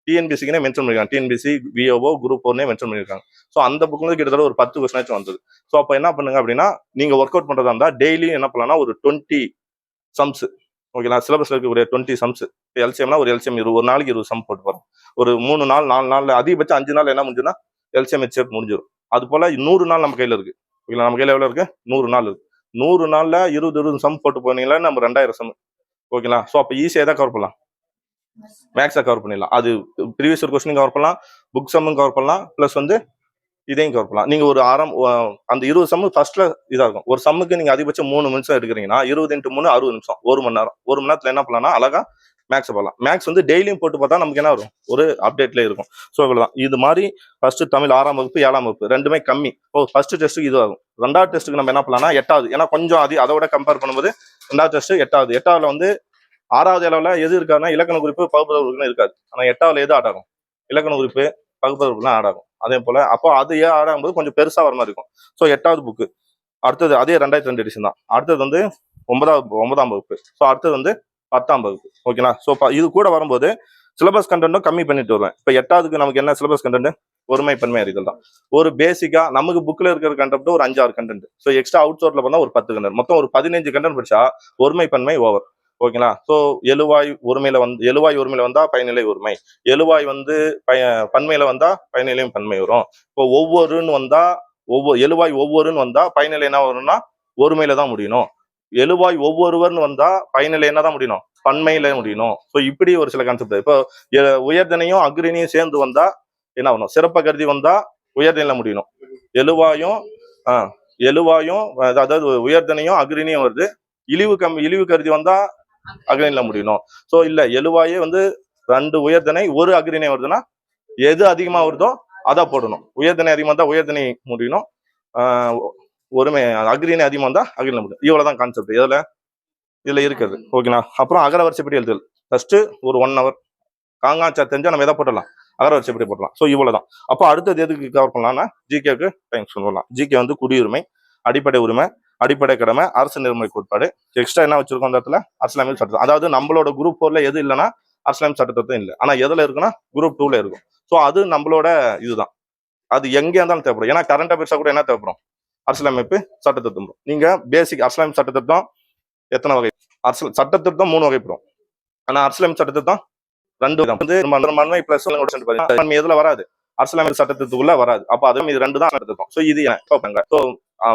டிஎன்பிசிக்குனே மென்ஷன் பண்ணிருக்காங்க. டிஎன்பிசி விஓஓ குரூப் 4 மென்ஷன் பண்ணிருக்காங்க. ஸோ அந்த புக் வந்து கிட்டத்தட்ட ஒரு 10 கொஸ்டின் வந்தது. ஸோ அப்போ என்ன பண்ணுங்க அப்படின்னா, நீங்க ஒர்க் அவுட் பண்றதா இருந்தா டெய்லியும் என்ன பண்ணலாம்னா ஒரு 20 சம்ஸ். ஓகேங்களா. சிலபஸ்ல இருக்கக்கூடிய 20 சம்ஸ். எல்சிஎம்னா ஒரு எல்சிஎம் ஒரு நாளைக்கு 20 சம் போட்டு போறோம். ஒரு 3 நாள் 4 நாள் அதிகபட்சம் 5 நாள் என்ன முடிஞ்சுன்னா எல்சிஎம் ஹெச்எஃப் முடிஞ்சிடும். அது போல 100 நாள் நம்ம கையில இருக்கு. ஓகேங்களா. நம்ம கையில எவ்வளவு இருக்கு, 100 நாள் இருக்கு. 100 நாள்ல 20 சம் போட்டு போனீங்களா நம்ம 2000 சம். ஓகேங்களா. ஸோ அப்போ ஈஸியாக எதை கவர் பண்ணலாம், மேக்ஸை கவர் பண்ணிடலாம். அது ப்ரீவியஸ் கொஸ்டின் கவர் பண்ணலாம், புக் சம்மும் கவர் பண்ணலாம், பிளஸ் வந்து இதையும் கவர் பண்ணலாம். நீங்க ஒரு அந்த 20 சம்மு ஃபர்ஸ்ட்ல இதா இருக்கும். ஒரு சம்முக்கு நீங்க அதிகபட்சம் 3 நிமிஷம் எடுக்கிறீங்கன்னா 20 × 3 60 நிமிஷம், 1 மணி நேரம். 1 மணி நேரத்துல என்ன பண்ணலாம்னா அழகா மேக்ஸ் பண்ணலாம். மேக்ஸ் வந்து டெய்லியும் போட்டு பார்த்தா நமக்கு என்ன வரும், ஒரு அப்டேட்ல இருக்கும். ஸோ இவ்வளவுதான். இது மாதிரி ஃபர்ஸ்ட் தமிழ் 6ஆம் வகுப்பு 7ஆம் வகுப்பு ரெண்டுமே கம்மி. ஃபர்ஸ்ட் டெஸ்ட்டுக்கு இது ஆகும். 2வது டெஸ்ட்டுக்கு நம்ம என்ன பண்ணலாம்னா 8வது, ஏன்னா கொஞ்சம் அதோட கம்பேர் பண்ணும்போது 2வது டெஸ்ட் 8வது. 8வதுல வந்து 6வது அளவுல எது இருக்காதுன்னா இலக்கண குறிப்பு பகுப்பத குறிப்புன்னு இருக்காது. ஆனா 8வதுல எது ஆட் ஆகும், இலக்கண குறிப்பு பகுப்பத குறிப்புலாம் ஆட் ஆகும். அதே போல அப்போ அது ஏன் ஆட் ஆகும்போது கொஞ்சம் பெருசா வர மாதிரி இருக்கும். ஸோ 8வது புக்கு. அடுத்தது அதே 2002 எடிஷன் தான். அடுத்தது வந்து 9ஆம் வகுப்பு. ஸோ அடுத்தது வந்து 10ஆம் வகுப்பு. ஓகேங்களா. ஸோ இது கூட வரும்போது சிலபஸ் கண்டென்ட்டும் கம்மி பண்ணிட்டு வருவேன். இப்போ 8வதுக்கு நமக்கு என்ன சிலபஸ் கண்டென்ட், ஒருமை பன்மை அறிதல் தான். ஒரு பேசிக்கா நமக்கு புக்ல இருக்கிற கண்டென்ட் ஒரு 5-6 கண்டென்ட். ஸோ எக்ஸ்ட்ரா அவுட் சோர்ஸ்ல பண்ணா ஒரு 10 கண்டென்ட், மொத்தம் ஒரு 15 கண்டென்ட் படிச்சா ஒருமை பன்மை ஓவர். ஓகேங்களா. ஸோ எழுவாய் ஒருமையில வந்தா பயனிலை ஒருமை, எழுவாய் வந்து பன்மையில வந்தா பயனிலையும் பன்மை வரும். இப்போ ஒவ்வொருன்னு வந்தா எழுவாய் ஒவ்வொருன்னு வந்தா பயனிலை என்ன வரும்னா ஒருமையில தான் முடியணும். எழுவாய் ஒவ்வொருவர்னு வந்தா பயனிலை என்ன தான் முடியணும், பன்மையில முடியணும். ஸோ இப்படி ஒரு சில கான்செப்ட். இப்போ உயர்தனையும் அக்ரிணியும் சேர்ந்து வந்தா என்ன வரும், சிறப்ப கருதி வந்தா உயர்தனையில முடியணும். எழுவாயும் எழுவாயும் அதாவது உயர்தனையும் அக்ரிணியும் வருது. இழிவு கருதி வந்தா அக்ரிணில முடியணும். ஸோ இல்ல எழுவாயே வந்து 2 உயர்தனை 1 அக்ரிணை வருதுன்னா எது அதிகமா வருதோ அதான் போடணும். உயர்தனை அதிகமா இருந்தா உயர்தனை முடியணும், ஒருமை அக்ரிணை அதிகமா இருந்தா அக்ரிணில முடியும். இவ்வளவுதான் கான்செப்ட் இதுல இருக்கிறது. ஓகேங்களா. அப்புறம் அகர வரிசைப்படி எழுதுதல் ஃபர்ஸ்ட் ஒரு 1 hour. காங்காச்சா தெரிஞ்சா நம்ம எதை போட்டலாம், அகர வரிசைப்படி போடலாம். ஸோ இவ்வளவுதான். அப்போ அடுத்தது எதுக்கு கவர் பண்ணலாம்னா ஜிகேக்கு டைம் சொல்லலாம். ஜிகே வந்து குடியுரிமை, அடிப்படை உரிமை, அடிப்படை கடமை, அரசு நெறிமுறை கோட்பாடு. எக்ஸ்ட்ரா என்ன வச்சிருக்கோம் அந்த இடத்துல, அரசியலமைப்பு சட்டம். அதாவது நம்மளோட குரூப் 4ல எது இல்லைன்னா அரசியலமைப்பு சட்டத்திட்டம் இல்லை. ஆனா எதுல இருக்குன்னா குரூப் 2ல இருக்கும். ஸோ அது நம்மளோட இதுதான். அது எங்கே இருந்தாலும் தேவைப்படும். ஏன்னா கரண்ட் அஃபேர்ஸா கூட என்ன தேவைப்படும், அரசியலமைப்பு சட்டத்திட்டம். நீங்க பேசிக் அரசியலமைப்பு சட்டத்திட்டம் எத்தனை வகை, சட்டத்திட்டம் 3 வகைப்படும். ஆனா அரசியலமைப்பு சட்டத்திட்டம் 2 வந்து மன்மை பிளஸ் எதுல வராது, அரசியலமைப்பு சட்டத்துக்குள்ள வராது. அப்ப அதுவும் இது 2 தான் சட்டத்திட்டம். ஸோ இது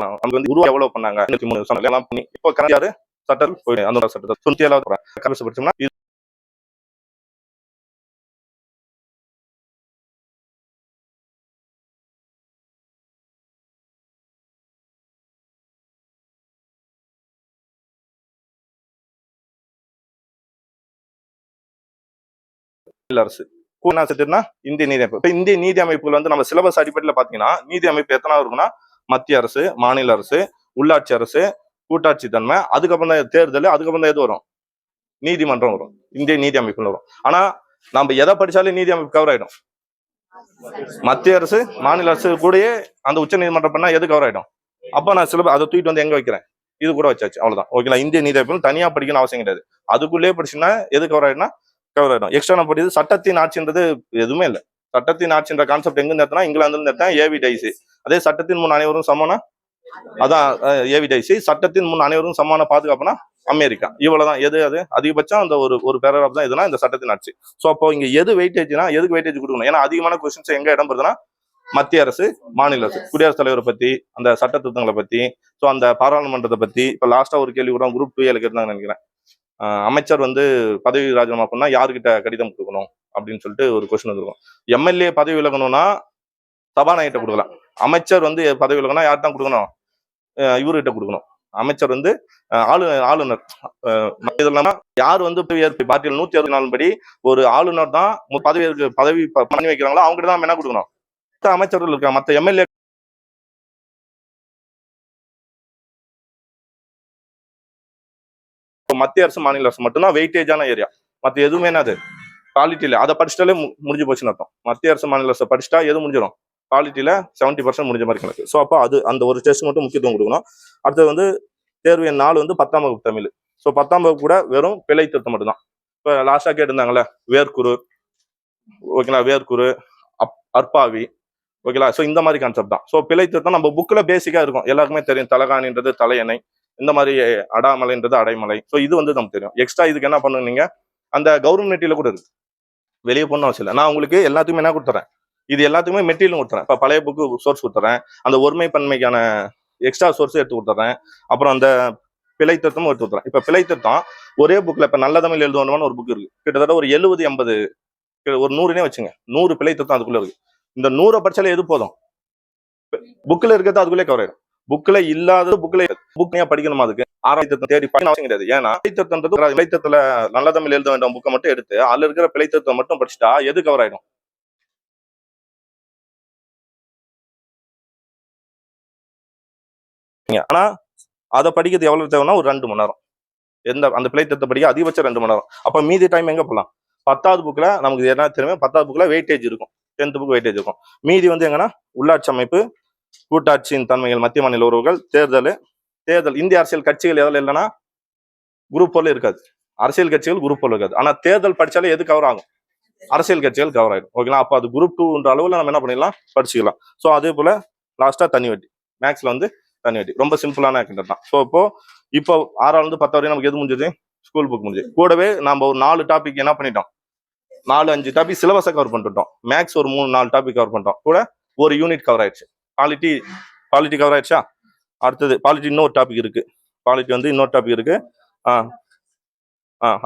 நமக்கு வந்து உருவா எவ்வளவு பண்ணாங்க 23 எல்லாம் பண்ணி இப்போ யாரு சட்டத்தில் அந்த சட்டத்தை 97 அரசு. என்ன செட்டுனா இந்திய நீதி அமைப்பு. இப்ப இந்திய நீதி அமைப்புகள் வந்து நம்ம சிலபஸ் அடிப்படையில் பாத்தீங்கன்னா நீதி அமைப்பு எத்தனாவது இருக்குன்னா மத்திய அரசு, மாநில அரசு, உள்ளாட்சி அரசு, கூட்டாட்சி தன்மை, அதுக்கப்புறம் தான் தேர்தல், அதுக்கப்புறம் தான் எது வரும், நீதிமன்றம் வரும், இந்திய நீதி அமைப்புல வரும். ஆனா நம்ம எதை படிச்சாலும் நீதி அமைப்பு கவர் ஆயிடும். மத்திய அரசு, மாநில அரசு கூடயே அந்த உச்ச நீதிமன்றம் பண்ணா எது கவர் ஆயிடும். அப்ப நான் சிலபஸ் அதை தூக்கிட்டு வந்து எங்க வைக்கிறேன், இது கூட வச்சாச்சு, அவ்வளவுதான். ஓகேங்களா. இந்திய நீதி அமைப்பு தனியா படிக்கணும் அவசியம் கிடையாது. அதுக்குள்ளேயே படிச்சுன்னா எது கவர் ஆயிடும்னா கவர் ஆயிடும். எக்ஸ்ட்ரா நம்ம படிக்கிறது சட்டத்தின் ஆட்சின்றது எதுவுமே இல்லை. சட்டத்தின் ஆட்சின்ற கான்செப்ட் எங்க நிறுத்தினா இங்கிலாந்துல நிறுத்தேன் ஏவி டைசி. அதே சட்டத்தின் முன் அனைவரும் சமம்னா அதான் ஏவி டைசி. சட்டத்தின் முன் அனைவரும் சமான பாதுகாப்புனா அமெரிக்கா. இவ்வளவுதான். எது அது அதிகபட்சம் அந்த ஒரு பேராகிராஃப் தான் எதுனா இந்த சட்டத்தின் ஆட்சி. ஸோ அப்போ இங்க எது வெயிட்டேஜ்னா எதுக்கு வெயிட்டேஜ் கொடுக்கணும், ஏன்னா அதிகமான கொஸ்டின்ஸ் எங்க இடம் பெறுதுன்னா மத்திய அரசு, மாநில அரசு, குடியரசுத் தலைவரை பத்தி, அந்த சட்ட திருத்தங்களை பத்தி, ஸோ அந்த பாராளுமன்றத்தை பத்தி. இப்போ லாஸ்டா ஒரு கேள்வி கூட குரூப் 2 கேட்டாங்கன்னு நினைக்கிறேன். அமைச்சர் வந்து பதவி ராஜினாமா பண்ணா யாருக்கிட்ட கடிதம் கொடுக்கணும் அப்படின்னு சொல்லிட்டு ஒரு கொஸ்டின் இருக்கும். எம்எல்ஏ பதவி விலகணும்னா சபாநாயகர்கிட்ட கொடுக்கலாம். அமைச்சர் வந்து பதவி விலகணும்னா யார் தான் கொடுக்கணும், இவர்கிட்ட கொடுக்கணும். அமைச்சர் வந்து ஆளுநர். இதெல்லாம் யார் வந்து பார்ட்டியில் 164 படி ஒரு ஆளுநர் தான் பதவி பண்ணி வைக்கிறாங்களோ அவங்ககிட்ட தான் என்ன கொடுக்கணும். அமைச்சர்கள் இருக்காங்க, மற்ற எம்எல்ஏ மத்திய அரசு, மாநில அரசு மட்டும்தான் வெயிட்டேஜான ஏரியா. மற்ற எதுவுமே என்னது குவாலிட்டியில அதை படிச்சிட்டாலே முடிஞ்சு போச்சுன்னு அர்த்தம். மத்திய அரசு, மாநில அரசு படிச்சுட்டா எது முடிஞ்சிடும், குவாலிட்டியில 70% முடிஞ்ச மாதிரி கணக்கு. ஸோ அப்போ அது அந்த ஒரு டெஸ்ட் மட்டும் முக்கியத்துவம் கொடுக்கணும். அடுத்தது வந்து தேர்வு எண் 4 வந்து 10ஆம் வகுப்பு தமிழ். ஸோ 10ஆம் வகுப்பு கூட வெறும் பிழை திருத்தம் மட்டும்தான். இப்போ லாஸ்டா கேட்டிருந்தாங்கல்ல வேர்க்குரு, ஓகேங்களா, வேர்க்குரு, அற்பாவி, ஓகேங்களா. ஸோ இந்த மாதிரி கான்செப்ட் தான். ஸோ பிழை திருத்தம் நம்ம புக்கில் பேசிக்காக இருக்கும், எல்லாருக்குமே தெரியும். தலகாணின்றது தலையணை, இந்த மாதிரி அடாமலைன்றது அடைமலை. ஸோ இது வந்து நமக்கு தெரியும். எக்ஸ்ட்ரா இதுக்கு என்ன பண்ணுவீங்க, அந்த கவர்மெண்ட் மெட்டீரியல் கூட இருக்கு, வெளியே போகணும் அவசியம் இல்லை. நான் உங்களுக்கு எல்லாத்துக்குமே என்ன கொடுத்துறேன், இது எல்லாத்துக்குமே மெட்டீரியல் கொடுத்துறேன். இப்போ பழைய புக்கு சோர்ஸ் கொடுத்துறேன், அந்த ஒருமை பன்மைக்கான எக்ஸ்ட்ரா சோர்ஸ் எடுத்து கொடுத்துறேன், அப்புறம் அந்த பிழை திருத்தமும் எடுத்து கொடுத்துறேன். இப்போ பிழை திருத்தம் ஒரே புக்கில் இப்போ நல்ல தமிழ் எழுதுவான ஒரு புக் இருக்கு, கிட்டத்தட்ட ஒரு 70-80 ஒரு 100னே வச்சுங்க, 100 பிழை திருத்தம் அதுக்குள்ள இருக்கு. இந்த 100 படிச்சாலே எது போதும், புக்கில் இருக்கிறது அதுக்குள்ளே கவர் ஆயிடும். புக்ல இல்லாதது புக்ல படிக்கணுமா, அதுக்கு ஆராய்ச்சி தேடி அவசியம் கிடையாது. ஏன்னா பிழைத்தத்துல நல்ல தமிழ் எழுத வேண்டிய புக்கை மட்டும் எடுத்து அதுல இருக்கிற பிழைத்தத்தை மட்டும் படிச்சுட்டா எது கவர் ஆயிடும். ஆனா அதை படிக்கிறது எவ்வளவு தேவைன்னா ஒரு 2 மணி நேரம். அந்த பிழைத்தத்தை படிக்க அதிகபட்சம் 2 மணி நேரம். அப்ப மீதி டைம் எங்க போகலாம், 10வது புக்ல நமக்கு என்ன தெரியுமே, 10வது புக்ல வெயிட்டேஜ் இருக்கும், 10th புக் வெயிட்டேஜ் இருக்கும். மீதி வந்து எங்கன்னா உள்ளாட்சி அமைப்பு, கூட்டாட்சியின் தன்மைகள், மத்திய மாநில உறவுகள், தேர்தல். இந்திய அரசியல் கட்சிகள் எதில் இல்லைன்னா குரூப் 4 இருக்காது. அரசியல் கட்சிகள் குரூப் 4 இருக்காது. ஆனா தேர்தல் படிச்சாலே எது கவர் ஆகும், அரசியல் கட்சிகள் கவர் ஆயிடும். ஓகேங்களா. அப்போ அது குரூப் 2ன்ற அளவுல நம்ம என்ன பண்ணிடலாம், படிச்சுக்கலாம். ஸோ அதே போல லாஸ்டா தனி வட்டி, மேக்ஸ்ல வந்து தனி வட்டி ரொம்ப சிம்பிளான ஆக்டிவிட்டி தான். ஸோ இப்போ 6ஆவது இருந்து 10 வரையும் நமக்கு எது முடிஞ்சது, ஸ்கூல் புக் முடிஞ்சு. கூடவே நம்ம ஒரு 4 டாபிக் என்ன பண்ணிட்டோம், 4-5 டாபிக் சிலபஸை கவர் பண்ணிட்டோம். மேக்ஸ் ஒரு 3-4 டாபிக் கவர் பண்ணிட்டோம். கூட ஒரு யூனிட் கவர் ஆயிடுச்சு. பாலிட்டி கவர் ஆயிடுச்சா. அடுத்தது பாலிட்டி இன்னொரு டாபிக் இருக்கு, பாலிட்டி வந்து இன்னொரு டாபிக் இருக்கு.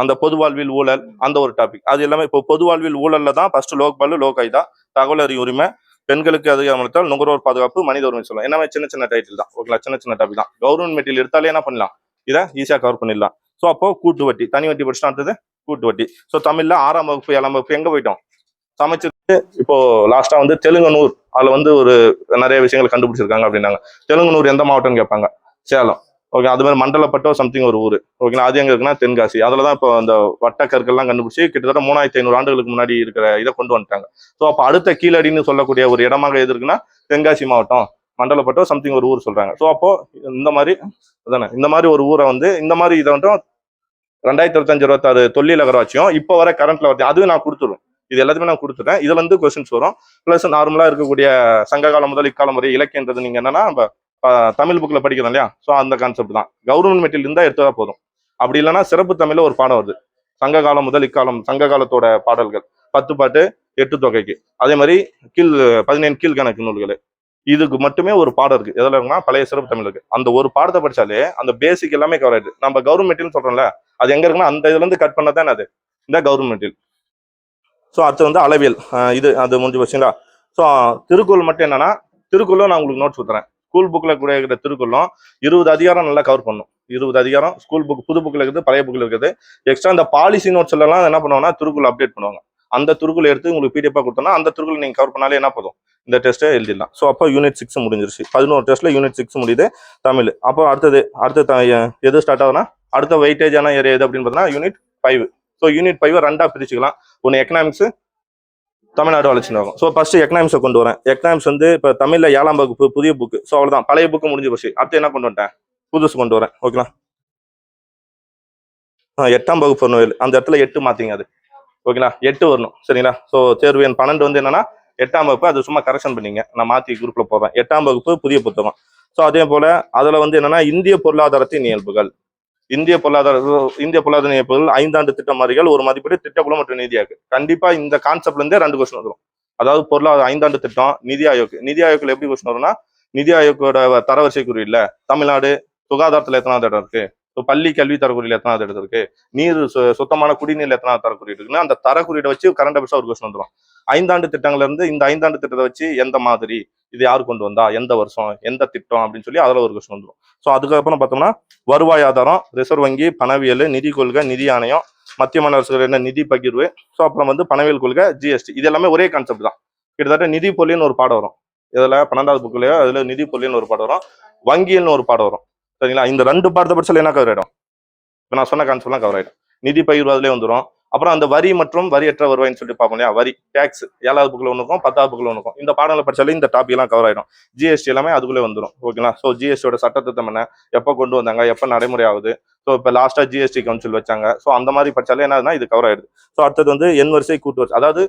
அந்த பொது வாழ்வில் ஊழல் அந்த ஒரு டாபிக். அது எல்லாமே இப்போ பொது வாழ்வில் ஊழல்ல தான் ஃபர்ஸ்ட் லோக்பால், லோகாயுதா, தகவல் அறிவு உரிமை, பெண்களுக்கு அதிகாரத்தால், நுகர்வோர் பாதுகாப்பு, மனித உரிமை சொல்லலாம். எல்லாமே சின்ன சின்ன டைட்டில் தான். ஓகேங்களா, சின்ன சின்ன டாபிக் தான். கவர்மெண்ட் மெட்டீரியல் எடுத்தாலே என்ன பண்ணலாம், இதை ஈஸியாக கவர் பண்ணிடலாம். ஸோ அப்போ கூட்டு வட்டி, தனி வட்டி படிச்சுட்டு அடுத்தது கூட்டு வட்டி. ஸோ தமிழ்ல 6ஆம் வகுப்பு 7ஆம் வகுப்பு எங்க போயிட்டோம், சமைச்சிருக்கு. இப்போ லாஸ்டா வந்து தெலுங்கனூர், அதுல வந்து ஒரு நிறைய விஷயங்கள் கண்டுபிடிச்சிருக்காங்க அப்படின்னாங்க. தெலுங்கனூர் எந்த மாவட்டம்னு கேட்பாங்க, சேலம். ஓகே, அது மாதிரி மண்டலப்பட்டோ சம்திங் ஒரு ஊர். ஓகேங்களா, அது எங்க இருக்குன்னா தென்காசி. அதுலதான் இப்போ அந்த வட்டக்கற்கள்லாம் கண்டுபிடிச்சி கிட்டத்தட்ட 3500 ஆண்டுகளுக்கு முன்னாடி இருக்கிற இதை கொண்டு வந்துட்டாங்க. ஸோ அப்போ அடுத்த கீழடின்னு சொல்லக்கூடிய ஒரு இடமாக எது இருக்குன்னா தென்காசி மாவட்டம், மண்டலப்பட்டோ சம்திங் ஒரு ஊர் சொல்றாங்க. ஸோ அப்போ இந்த மாதிரி அதானே, இந்த மாதிரி ஒரு ஊரை வந்து இந்த மாதிரி இதை வந்து 2025-26 தொல்லியல் அகராட்சியும் இப்போ வர கரண்ட்ல வருது, அதுவும் நான் கொடுத்துருவேன். இது எல்லாத்தையுமே நான் கொடுத்துட்டேன். இதுல இருந்து கொஸ்டின்ஸ் வரும். பிளஸ் நார்மலா இருக்கக்கூடிய சங்க காலம் முதல் இக்காலம் வரை இலக்கியன்றது நீங்க என்னன்னா நம்ம தமிழ் புக்ல படிக்கிறோம் இல்லையா, ஸோ அந்த கான்செப்ட் தான். கவர்மெண்ட் மெட்டீரியல் இருந்தா எடுத்ததா போதும். அப்படி இல்லைன்னா சிறப்பு தமிழ்ல ஒரு பாடம் வருது, சங்க காலம் முதல் இக்காலம், சங்க காலத்தோட பாடல்கள் 10 பாட்டு 8 தொகைக்கு. அதே மாதிரி 17 கீழ்கணக்கு நூல்கள், இதுக்கு மட்டுமே ஒரு பாடம் இருக்கு. எதுல இருக்குன்னா பழைய சிறப்பு தமிழ் இருக்கு. அந்த ஒரு பாடத்தை படிச்சாலே அந்த பேசிக் எல்லாமே கவர் ஆயிடுது. நம்ம கவர்மெண்ட் மெட்டீரியல் சொல்றோம்ல, அது எங்க இருக்குன்னா அந்த இதுல இருந்து கட் பண்ணதான் அது இந்த கவர்மெண்ட் மெட்டீரியல். ஸோ அடுத்து வந்து அளவியல், இது அது முடிஞ்சு வச்சுங்களா. ஸோ திருக்குறள் மட்டும் என்னன்னா, திருக்குறளும் நான் உங்களுக்கு நோட்ஸ் கொடுத்துறேன். ஸ்கூல் புக்ல கூட இருக்கிற திருக்குறளும் 20 அதிகாரம் நல்லா கவர் பண்ணும். 20 அதிகாரம் ஸ்கூல் புக், புது புக்ல இருக்குது, பழைய புக்ல இருக்குது. எக்ஸ்ட்ரா இந்த பாலிசி நோட்ஸ்ல எல்லாம் என்ன பண்ணுவாங்கன்னா திருக்குறள் அப்டேட் பண்ணுவாங்க. அந்த துருக்குல எடுத்து உங்களுக்கு பிடிஎஃபாக கொடுத்தோம்னா அந்த துருக்குல நீங்கள் கவர் பண்ணாலே என்ன போதும், இந்த டெஸ்ட்டை எழுதிடலாம். ஸோ அப்போ யூனிட் 6 முடிஞ்சிருச்சு. 11 டெஸ்ட்டில் யூனிட் 6 முடியுது தமிழ். அப்போ அடுத்தது எது ஸ்டார்ட் ஆகுதுன்னா அடுத்த வெயிட்டேஜான ஏரியா எது அப்படின்னு பார்த்தீங்கன்னா யூனிட் 5. ஸோ யூனிட் 5 2ஆக பிரிச்சுக்கலாம். ஒன்று எக்கனாமிக்ஸ், தமிழ்நாடு வளர்ச்சி ஆகும். ஸோ ஃபர்ஸ்ட் எக்கனாமிக்ஸை கொண்டு வரேன். எக்கனாமிக்ஸ் வந்து இப்போ தமிழில் 7ஆம் வகுப்பு புதிய புக்கு. ஸோ அவ்வளோதான், பழைய புக்கு முடிஞ்சு போச்சு. அடுத்து என்ன கொண்டு வந்துட்டேன், புதுசு கொண்டு வரேன். ஓகேங்களா, 8ஆம் வகுப்பு வரணும். அந்த இடத்துல 8 மாற்றிங்க அது. ஓகேங்களா, 8 வரணும். சரிங்களா. ஸோ தேர்வு எண் 12 வந்து என்னன்னா 8ஆம் வகுப்பு, அது சும்மா கரெக்ஷன் பண்ணிங்க, நான் மாற்றி குரூப்பில் போவேன். 8ஆம் வகுப்பு புதிய புத்தகம். ஸோ அதே போல் அதில் வந்து என்னன்னா இந்திய பொருளாதாரத்தின் இயல்புகள், இந்திய பொருளாதார இயல்புகள், 5 ஆண்டு திட்ட மாறிகள், ஒரு மதிப்பீடு, திட்டக்குழு மற்றும் நிதி ஆயோக். கண்டிப்பா இந்த கான்செப்ட்ல இருந்தே 2 கொஸ்டின் வந்துடும். அதாவது பொருளாதார 5 ஆண்டு திட்டம், நிதி ஆயோக். நிதி ஆயோக்ல எப்படி கொஸ்டின் வரும்னா, நிதி ஆயோக்கோட தரவரிசை குறியீடுல தமிழ்நாடு சுகாதாரத்துல எத்தனாவது இடம் இருக்கு, பள்ளி கல்வி தரக்குறியில எத்தனாவது இடம் இருக்கு, நீர் சுத்தமான குடிநீர் எத்தனாவது தரக்குறியீடு இருக்குன்னு அந்த தரக்குறியீடை வச்சு கரண்ட் அஃபேர்ஸா ஒரு கொஸ்டின் வந்துடும். 5 ஆண்டு திட்டங்கள்ல இருந்து இந்த 5 ஆண்டு திட்டத்தை வச்சு எந்த மாதிரி, இது யாரு கொண்டு வந்தா, எந்த வருஷம், எந்த திட்டம் அப்படின்னு சொல்லி அதுல ஒரு கொஸ்டின் வந்துடும். ஸோ அதுக்கப்புறம் பார்த்தோம்னா வருவாய் ஆதாரம், ரிசர்வ் வங்கி, பணவியல், நிதி கொள்கை, நிதி ஆணையம், மத்திய மாநில அரசுகள் என்ன நிதி பகிர்வு, ஸோ அப்புறம் வந்து பணவியல் கொள்கை, ஜிஎஸ்டி. இது எல்லாமே ஒரே கான்செப்ட் தான். கிட்டத்தட்ட நிதி பொருளின்னு ஒரு பாடம் வரும் இதுல 12வது புக்லயோ, அதுல நிதி பொருளின்னு ஒரு பாடம் வரும், வங்கியல்னு ஒரு பாடம் வரும். சரிங்களா, இந்த 2 பாடத்தை படிச்சால என்ன கவர் ஆயிடும், இப்போ நான் சொன்ன கான்செப்ட்லாம் கவர் ஆயிடும். நிதி பகிர்வு அதுலேயே வந்துடும். அப்புறம் அந்த வரி மற்றும் வரியற்ற வருவாயின்னு சொல்லிட்டு பார்ப்போம் இல்லையா, வரி டேக்ஸ் 7வது புக்கில் ஒன்று இருக்கும், 10வது புக்கில் ஒன்று இருக்கும். இந்த பாடங்களை படிச்சாலே இந்த டாபிக் எல்லாம் கவர் ஆயிடும். ஜிஎஸ்டி எல்லாமே அதுக்குள்ளே வந்துடும். ஓகேங்களா. ஸோ ஜிஎஸ்டியோட சட்டத்திட்டம் என்ன, எப்போ கொண்டு வந்தாங்க, எப்போ நடைமுறை ஆகுது, ஸோ இப்போ லாஸ்ட்டாக ஜிஎஸ்டி கவுன்சில் வச்சாங்க. ஸோ அந்த மாதிரி படிச்சாலே என்னதுன்னா இது கவர் ஆயிடுது. ஸோ அடுத்தது வந்து எண் வரிசை, கூட்டு வரிசை. அதாவது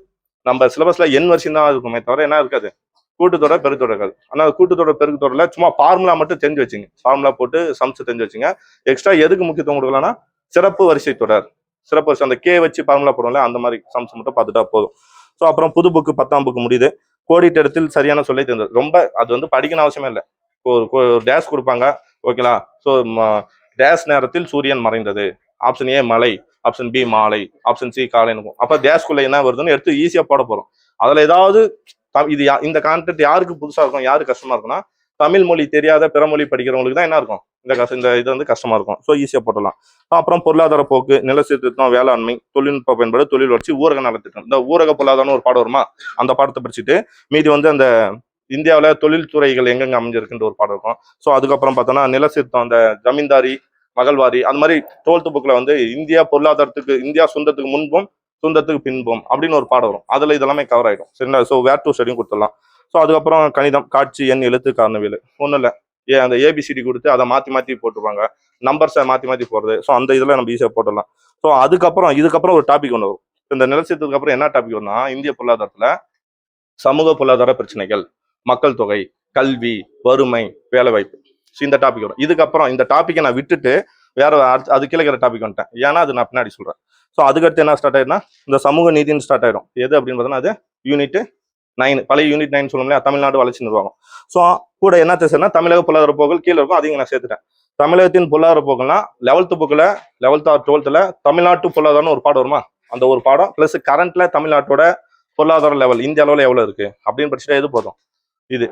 நம்ம சிலபஸ்ல எண் வரிசை தான் இருக்குமே தவிர என்ன இருக்காது, கூட்டுத்தொடர் பெருக்குத்தொடர் இருக்காது. ஆனால் கூட்டுத்தொடர் பெருக்குத்தொடர்ல சும்மா ஃபார்முலா மட்டும் தெரிஞ்சு வச்சுங்க, ஃபார்முலா போட்டு சம்ஸ் தெரிஞ்சு வச்சுங்க. எக்ஸ்ட்ரா எதுக்கு முக்கியத்துவம் கொடுக்கலாம்னா சிறப்பு வரிசை தொடர், சிறப்பு வரிசை அந்த கே வச்சு ஃபார்முலா போடுறோம்ல, அந்த மாதிரி சம்ஸ் மட்டும் பார்த்துட்டா போதும். ஸோ அப்புறம் புது புக்கு 10ஆம் புக்கு முடியுது. கோடிட்ட இடத்தில் சரியான சொல்லை தெரிஞ்சது. ரொம்ப அது வந்து படிக்கணும் அவசியமே இல்லை. ஒரு டேஷ் கொடுப்பாங்க. ஓகேங்களா. ஸோ டேஷ் நேரத்தில் சூரியன் மறைந்தது, ஆப்ஷன் ஏ மலை, ஆப்ஷன் பி மாலை, ஆப்ஷன் சி காலை இருக்கும். அப்போ டேஷ்குள்ள என்ன வருதுன்னு எடுத்து ஈஸியா போட போறோம். அதுல ஏதாவது இது இந்த கான்டென்ட் யாருக்கு புதுசா இருக்கும், யாருக்கு கஷ்டமா இருக்கும்னா தமிழ் மொழி தெரியாத பிற மொழி படிக்கிறவங்களுக்கு தான் என்ன இருக்கும், இந்த இது வந்து கஷ்டமா இருக்கும். ஸோ ஈஸியா போட்டலாம். அப்புறம் பொருளாதார போக்கு, நில சீர்திருத்தம், வேளாண்மை, தொழில்நுட்ப பயன்பாடு, தொழில் வளர்ச்சி, ஊரக நலத்திட்டம். இந்த ஊரக பொருளாதாரம் ஒரு பாடம் வருமா, அந்த பாடத்தை படிச்சுட்டு மீதி வந்து அந்த இந்தியாவில் தொழில்துறைகள் எங்கெங்க அமைஞ்சிருக்குன்ற ஒரு பாடம் இருக்கும். ஸோ அதுக்கப்புறம் பார்த்தோம்னா நில சீர்திருத்தம், அந்த ஜமீன்தாரி, மகள்வாரி, அந்த மாதிரி 12th புக்ல வந்து இந்தியா பொருளாதாரத்துக்கு, இந்தியா சுந்தரத்துக்கு முன்பும் சுந்தரத்துக்கு பின்பும் அப்படின்னு ஒரு பாடம் வரும். அதுல இதெல்லாமே கவர் ஆயிடும். சரிங்களா. ஸோ வேர் டு ஸ்டடியும் கொடுத்துடலாம். ஸோ அதுக்கப்புறம் கணிதம், காட்சி, எண், எழுத்து, காரணவியல். ஒன்றும் இல்லை, அந்த ஏபிசிடி கொடுத்து அதை மாற்றி மாற்றி போட்டுருவாங்க, நம்பர்ஸை மாற்றி மாற்றி போடுறது. ஸோ அந்த இதில் நம்ம ஈஸியாக போட்டுடலாம். ஸோ இதுக்கப்புறம் ஒரு டாபிக் ஒன்று வரும். இந்த நிலச்சத்துக்கு அப்புறம் என்ன டாபிக் வரும்னா, இந்திய பொருளாதாரத்தில் சமூக பொருளாதார பிரச்சனைகள், மக்கள் தொகை, கல்வி, வறுமை, வேலைவாய்ப்பு. ஸோ இந்த டாபிக் வரும். இதுக்கப்புறம் இந்த டாப்பிக்கை நான் விட்டுட்டு வேற அது கீழே இருக்கிற டாபிக் வந்துட்டேன். ஏன்னா அது நான் பின்னாடி சொல்கிறேன். ஸோ அதுக்கடுத்து என்ன ஸ்டார்ட் ஆயிடும்னா இந்த சமூக நீதினு ஸ்டார்ட் ஆயிடும். எது அப்படின்னு பார்த்தோன்னா அது யூனிட் 9, பழைய யூனிட் 9 சொல்லணும்ல, தமிழ்நாடு வளர்ச்சி நிர்வாகம். ஸோ கூட என்ன பேசுறேன்னா தமிழக பொருளாதார போக்குகள் கீழே இருக்கும், அதையும் நான் சேர்த்துட்டேன். தமிழகத்தின் பொருளாதார போக்குன்னா 11th புக்கில் 11th or 12th தமிழ்நாட்டு பொருளாதாரம்னு ஒரு பாடம் வருமா, அந்த ஒரு பாடம் பிளஸ் கரண்ட்ல தமிழ்நாட்டோட பொருளாதார லெவல் இந்திய அளவில் எவ்வளோ இருக்கு அப்படின்னு படிச்சுட்டு எது போதும்.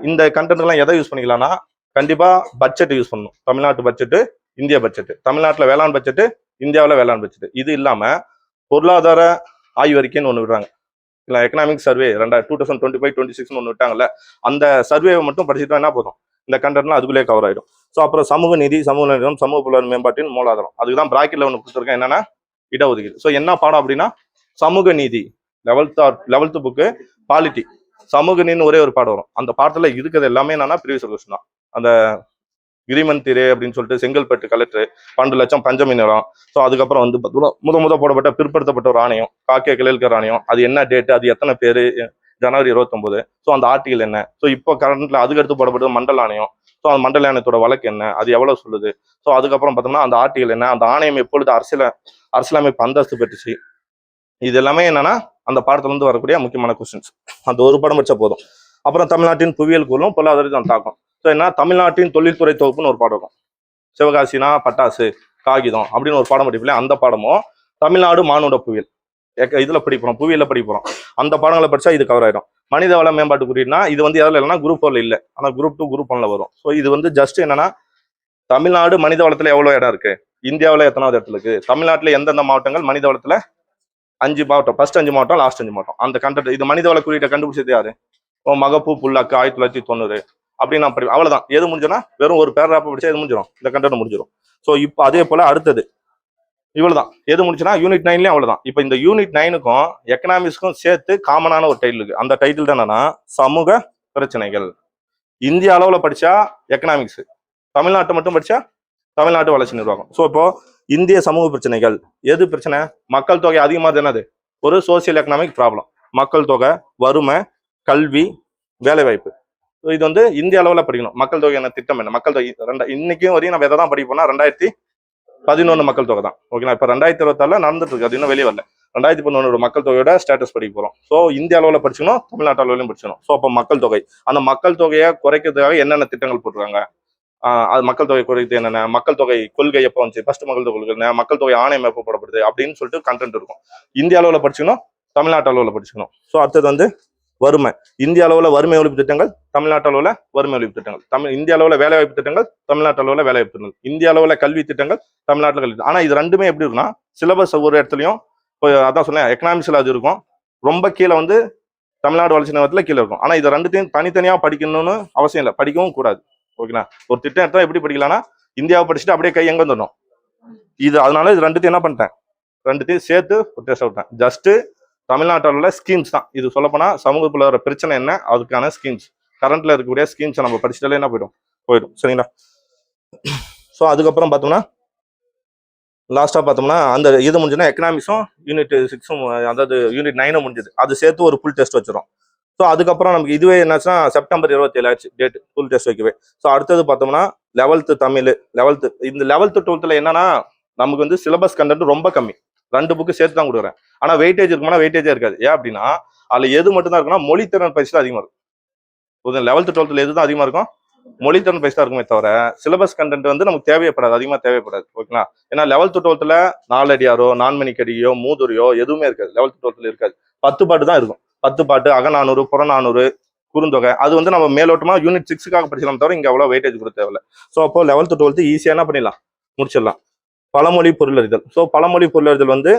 இந்த கண்டென்ட் எல்லாம் எதை யூஸ் பண்ணிக்கலாம்னா கண்டிப்பா பட்ஜெட் யூஸ் பண்ணணும். தமிழ்நாட்டு பட்ஜெட்டு, இந்திய பட்ஜெட், தமிழ்நாட்டில் வேளாண் பட்ஜெட்டு, இந்தியாவில் வேளாண் பட்ஜெட். இது இல்லாம பொருளாதார ஆய்வறிக்கைன்னு ஒன்று விடுறாங்க இல்லை, எக்கனாமிக் சர்வே 2025-26 ஒன்று விட்டாங்கல்ல, அந்த சர்வேவை மட்டும் படிச்சுட்டா என்ன போதும், இந்த கண்டென்ட்லாம் அதுக்குள்ளேயே கவர் ஆயிடும். ஸோ அப்புறம் சமூக நீதி, சமூக நிலம், சமூக பொருளாதார மேம்பாட்டின் மூலாதாரம். அதுக்கு தான் பிராக்கெட்ல ஒன்று கொடுத்துருக்கேன், என்னன்னா இடஒதுக்கீடு. ஸோ என்ன பாடம் அப்படின்னா சமூக நீதி, 11th புக்கு பாலிட்டி, சமூக நீதினு ஒரே ஒரு பாடம் வரும். அந்த பாடத்துல இருக்கிறது எல்லாமே என்னன்னா ப்ரீவியஸ் கொஸ்டின் தான். அந்த கிரிமந்திரே அப்படின்னு சொல்லிட்டு செங்கல்பட்டு கலெக்டர் 12 லட்சம் பஞ்சமி நிலம். ஸோ அதுக்கப்புறம் வந்து முத போடப்பட்ட பிற்படுத்தப்பட்ட ஒரு ஆணையம், காக்கே கிளேல்கர் ஆணையம். அது என்ன டேட்டு, அது எத்தனை பேர், ஜனவரி 29. ஸோ அந்த ஆர்டிகல் என்ன. ஸோ இப்போ கரண்ட்ல அதுக்கடுத்து போடப்பட்டது மண்டல ஆணையம். ஸோ அந்த மண்டல ஆணையத்தோட வழக்கு என்ன, அது எவ்வளவு சொல்லுது. ஸோ அதுக்கப்புறம் பார்த்தோம்னா அந்த ஆர்டிகல் என்ன, அந்த ஆணையம் எப்பொழுது அரசியலமைப்பு அந்தஸ்து பெற்றுச்சு. இது எல்லாமே என்னன்னா அந்த பாடத்துல இருந்து வரக்கூடிய முக்கியமான கொஸ்டின்ஸ். அந்த ஒரு படம் வச்சா போதும். அப்புறம் தமிழ்நாட்டின் புவியியல் கூறும் பொருளாதாரத்தின் தாக்கம். ஸோ என்ன தமிழ்நாட்டின் தொழில்துறை தொகுப்புன்னு ஒரு பாடம் இருக்கும். சிவகாசினா பட்டாசு, காகிதம் அப்படின்னு ஒரு பாடம் படிப்பில்லை, அந்த பாடமும் தமிழ்நாடு மானுட புவியியல் இதுல படிப்போம், புவியியல படிப்போம். அந்த பாடங்களை படிச்சா இது கவர் ஆயிடும். மனித வள மேம்பாட்டு குறியீடுனா இது வந்து எதில் இல்லைன்னா குரூப் 4 இல்லை, ஆனால் குரூப் 2, குரூப் 1 வரும். ஸோ இது வந்து ஜஸ்ட் என்னன்னா தமிழ்நாடு மனித வளத்துல எவ்வளவு இடம் இருக்கு, இந்தியாவில் எத்தனாவது இடத்துல இருக்கு, தமிழ்நாட்டில் எந்தெந்த மாவட்டங்கள் மனித வளத்துல 5 மாவட்டம், ஃபர்ஸ்ட் 5 மாவட்டம், லாஸ்ட் 5 மாவட்டம். அந்த கண்டென்ட் இது மனிதவள குறியீட்டை கண்டுபிடிச்சது யாரு? மகப்பூ புல்லாக்கு 1990 அப்படின்னு நான் படி அவ்வளவுதான். எது முடிஞ்சோன்னா வெறும் ஒரு பேராகிராஃப் படிச்சா எது முடிஞ்சிடும், இந்த கண்டென்ட் முடிஞ்சிடும். ஸோ இப்போ அதே போல அடுத்தது இவ்வளவுதான். எது முடிச்சுன்னா யூனிட் 9லயும் அவ்வளவுதான். இப்போ இந்த யூனிட் 9க்கும் எக்கனாமிக்ஸ்க்கும் சேர்த்து காமனான ஒரு டைட்டில் இருக்கு. அந்த டைட்டில் தான் என்னன்னா சமூக பிரச்சனைகள். இந்திய அளவுல படிச்சா எக்கனாமிக்ஸ், தமிழ்நாட்டை மட்டும் படிச்சா தமிழ்நாட்டு வளர்ச்சி நிர்வாகம். ஸோ இப்போ இந்திய சமூக பிரச்சனைகள் எது பிரச்சனை? மக்கள் தொகை அதிகமாக என்னது? ஒரு சோசியல் எக்கனாமிக் ப்ராப்ளம். மக்கள் தொகை, வறுமை, கல்வி, வேலைவாய்ப்பு. ஸோ இது வந்து இந்திய அளவில் படிக்கணும். மக்கள் தொகை என்ன திட்டம் என்ன? மக்கள் தொகை இன்னைக்கும் வரையும் நம்ம எதை தான் படிப்போம்னா 2011 மக்கள் தொகை தான். ஓகேங்களா? இப்போ 2026 நடந்துட்டு இருக்கு, அது இன்னும் வெளியே வரல. 2011 மக்கள் தொகையோட ஸ்டேட்டஸ் படிக்க போகிறோம். ஸோ இந்திய அளவில் படிச்சுக்கணும், தமிழ்நாட்டு அளவுலையும் படிச்சுக்கணும். ஸோ அப்போ மக்கள் தொகை, அந்த மக்கள் தொகையை குறைக்கிறதுக்காக என்னென்ன திட்டங்கள் போட்டுருக்காங்க, அது மக்கள் தொகை குறைத்து என்னென்ன, மக்கள் தொகை கொள்கை எப்போ வந்துச்சு, ஃபர்ஸ்ட் மக்கள் தொகை கொள்கை, மக்கள் தொகை ஆணையம் எப்போ போடப்படுது அப்படின்னு சொல்லிட்டு கண்டென்ட் இருக்கும். இந்திய அளவில் படிச்சுக்கணும், தமிழ்நாட்டு அளவில் படிச்சுக்கணும். ஸோ அடுத்தது வந்து வறுமை. இந்திய அளவில் வறுமை ஒழிப்பு திட்டங்கள், தமிழ்நாட்டு அளவில் வறுமை ஒழிப்பு திட்டங்கள், இந்திய அளவில் வேலைவாய்ப்பு திட்டங்கள், தமிழ்நாட்டு அளவில் வேலைவாய்ப்பு திட்டங்கள், இந்திய அளவில் கல்வி திட்டங்கள், தமிழ்நாட்டில் கல்வி. ஆனால் இது ரெண்டுமே எப்படி இருக்குன்னா சிலபஸ் ஒரு இடத்துலையும் இப்போ அதான் சொன்னேன் எக்கனாமிக்ஸில் அது இருக்கும், ரொம்ப கீழே வந்து தமிழ்நாடு வளர்ச்சி நிறுவனத்தில் கீழே இருக்கும். ஆனால் இது ரெண்டுத்தையும் தனித்தனியாக படிக்கணும்னு அவசியம் இல்லை, படிக்கவும் கூடாது. ஓகேங்களா? ஒரு திட்டம் எடுத்தா எப்படி படிக்கலாம்னா இந்தியாவை படிச்சுட்டு அப்படியே கை எங்க வந்துடணும் இது. அதனால இது ரெண்டுத்தையும் என்ன பண்ணிட்டேன், ரெண்டுத்தையும் சேர்த்து ஒரு டெஸ்ட் விட்டேன். ஜஸ்ட் தமிழ்நாட்டில் உள்ள ஸ்கீம்ஸ் தான் இது. சொல்லப்போனா சமூகத்தில் வர பிரச்சனை என்ன, அதுக்கான ஸ்கீம்ஸ், கரண்ட்ல இருக்கக்கூடிய ஸ்கீம்ஸை நம்ம படிச்சுட்டாலே என்ன போயிடும். சரிங்களா? ஸோ அதுக்கப்புறம் பார்த்தோம்னா லாஸ்டா பார்த்தோம்னா அந்த இது முடிஞ்சுன்னா எக்கனாமிக்ஸும் யூனிட் 6ம், அதாவது யூனிட் 9ம் முடிஞ்சது. அது சேர்த்து ஒரு ஃபுல் டெஸ்ட் வச்சிடும். ஸோ அதுக்கப்புறம் நமக்கு இதுவே என்னாச்சுன்னா செப்டம்பர் 27 ஆச்சு டேட் ஃபுல் டெஸ்ட் வைக்கவே. ஸோ அடுத்தது பார்த்தோம்னா 11th தமிழ், 11th இந்த 11th 12th என்னன்னா நமக்கு வந்து சிலபஸ் கண்டென்ட் ரொம்ப கம்மி, 2 புக்கு சேர்த்து தான் கொடுக்குறேன். ஆனால் வெயிட்டேஜ் இருக்குமானா வெயிட்டேஜே இருக்காது. ஏன் அப்படின்னா அதில் எது மட்டும் தான் இருக்குன்னா மொழித்திறன் பயிற்சி தான் அதிகமாக இருக்கும். 11th 12th எது தான் அதிகமாக இருக்கும்? மொழித்திறன் பயிற்சி தான் இருக்குமே தவிர சிலபஸ் கண்டென்ட் வந்து நமக்கு தேவைப்படாது, அதிகமாக தேவைப்படாது. ஓகேங்களா? ஏன்னா 11th 12th நாலடியாரோ நான்மணிக்கடியோ மூதுரையோ எதுவுமே இருக்காது. 11th 12th இருக்காது. 10 பாட்டு தான் இருக்கும். 10 பாட்டு, அகநானூறு, புறநானூறு, குறுந்தொகை. அது வந்து நம்ம மேலோட்டமா யூனிட் 6க்காக படிச்சலாம் தவிர இங்க அவ்வளவு வெயிட்டேஜ் கொடுக்க தேவையில்ல. ஸோ அப்போ 11th 12th ஈஸியா என்ன பண்ணிடலாம், முடிச்சிடலாம். பழமொழி பொருளறிதல். ஸோ பழமொழி பொருளறிதல் வந்து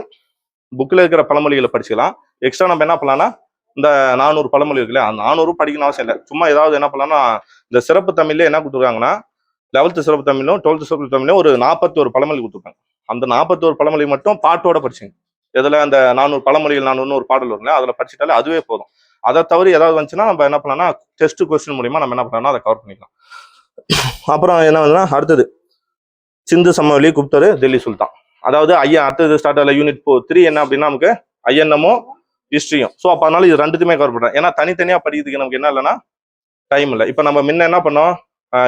புக்கில் இருக்கிற பழமொழிகளை படிச்சுக்கலாம். எக்ஸ்ட்ரா நம்ம என்ன பண்ணலாம்னா இந்த 400 பழமொழி இருக்குல்ல, அந்த 400 படிக்கணும் அவசியம் இல்லை. சும்மா ஏதாவது என்ன பண்ணலாம்னா இந்த சிறப்பு தமிழ்ல என்ன கொடுத்துருக்காங்கன்னா 11th சிறப்பு தமிழும் 12th சிறப்பு தமிழும் ஒரு 41 பழமொழி கொடுத்துருக்காங்க. அந்த 41 பழமொழி மட்டும் பாட்டோட படிச்சுங்க. இதுல அந்த 400 பழமொழிகள் 400 ஒரு பாடல் வரும்ல, அதுல படிச்சுட்டாலே அதுவே போதும். அதை தவிர ஏதாவது வந்துச்சுன்னா நம்ம என்ன பண்ணலாம்னா டெஸ்ட் கொஸ்டின் மூலியமா நம்ம என்ன பண்ணலாம்னா அதை கவர் பண்ணிக்கலாம். அப்புறம் என்ன வந்து அடுத்தது சிந்து சமவெளி, குப்தர், டெல்லி சுல்தான். அதாவது அடுத்தது ஸ்டார்ட் ஆகல யூனிட் 3 என்ன அப்படின்னா நமக்கு ஐஎன்எம்மும் ஹிஸ்ட்ரியும். ஸோ அப்போ அதனால இது ரெண்டுத்துமே கவர் பண்ணுறேன். ஏன்னா தனித்தனியாக படிக்கிறதுக்கு நமக்கு என்ன இல்லைன்னா டைம் இல்லை. இப்போ நம்ம முன்ன என்ன பண்ணோம்,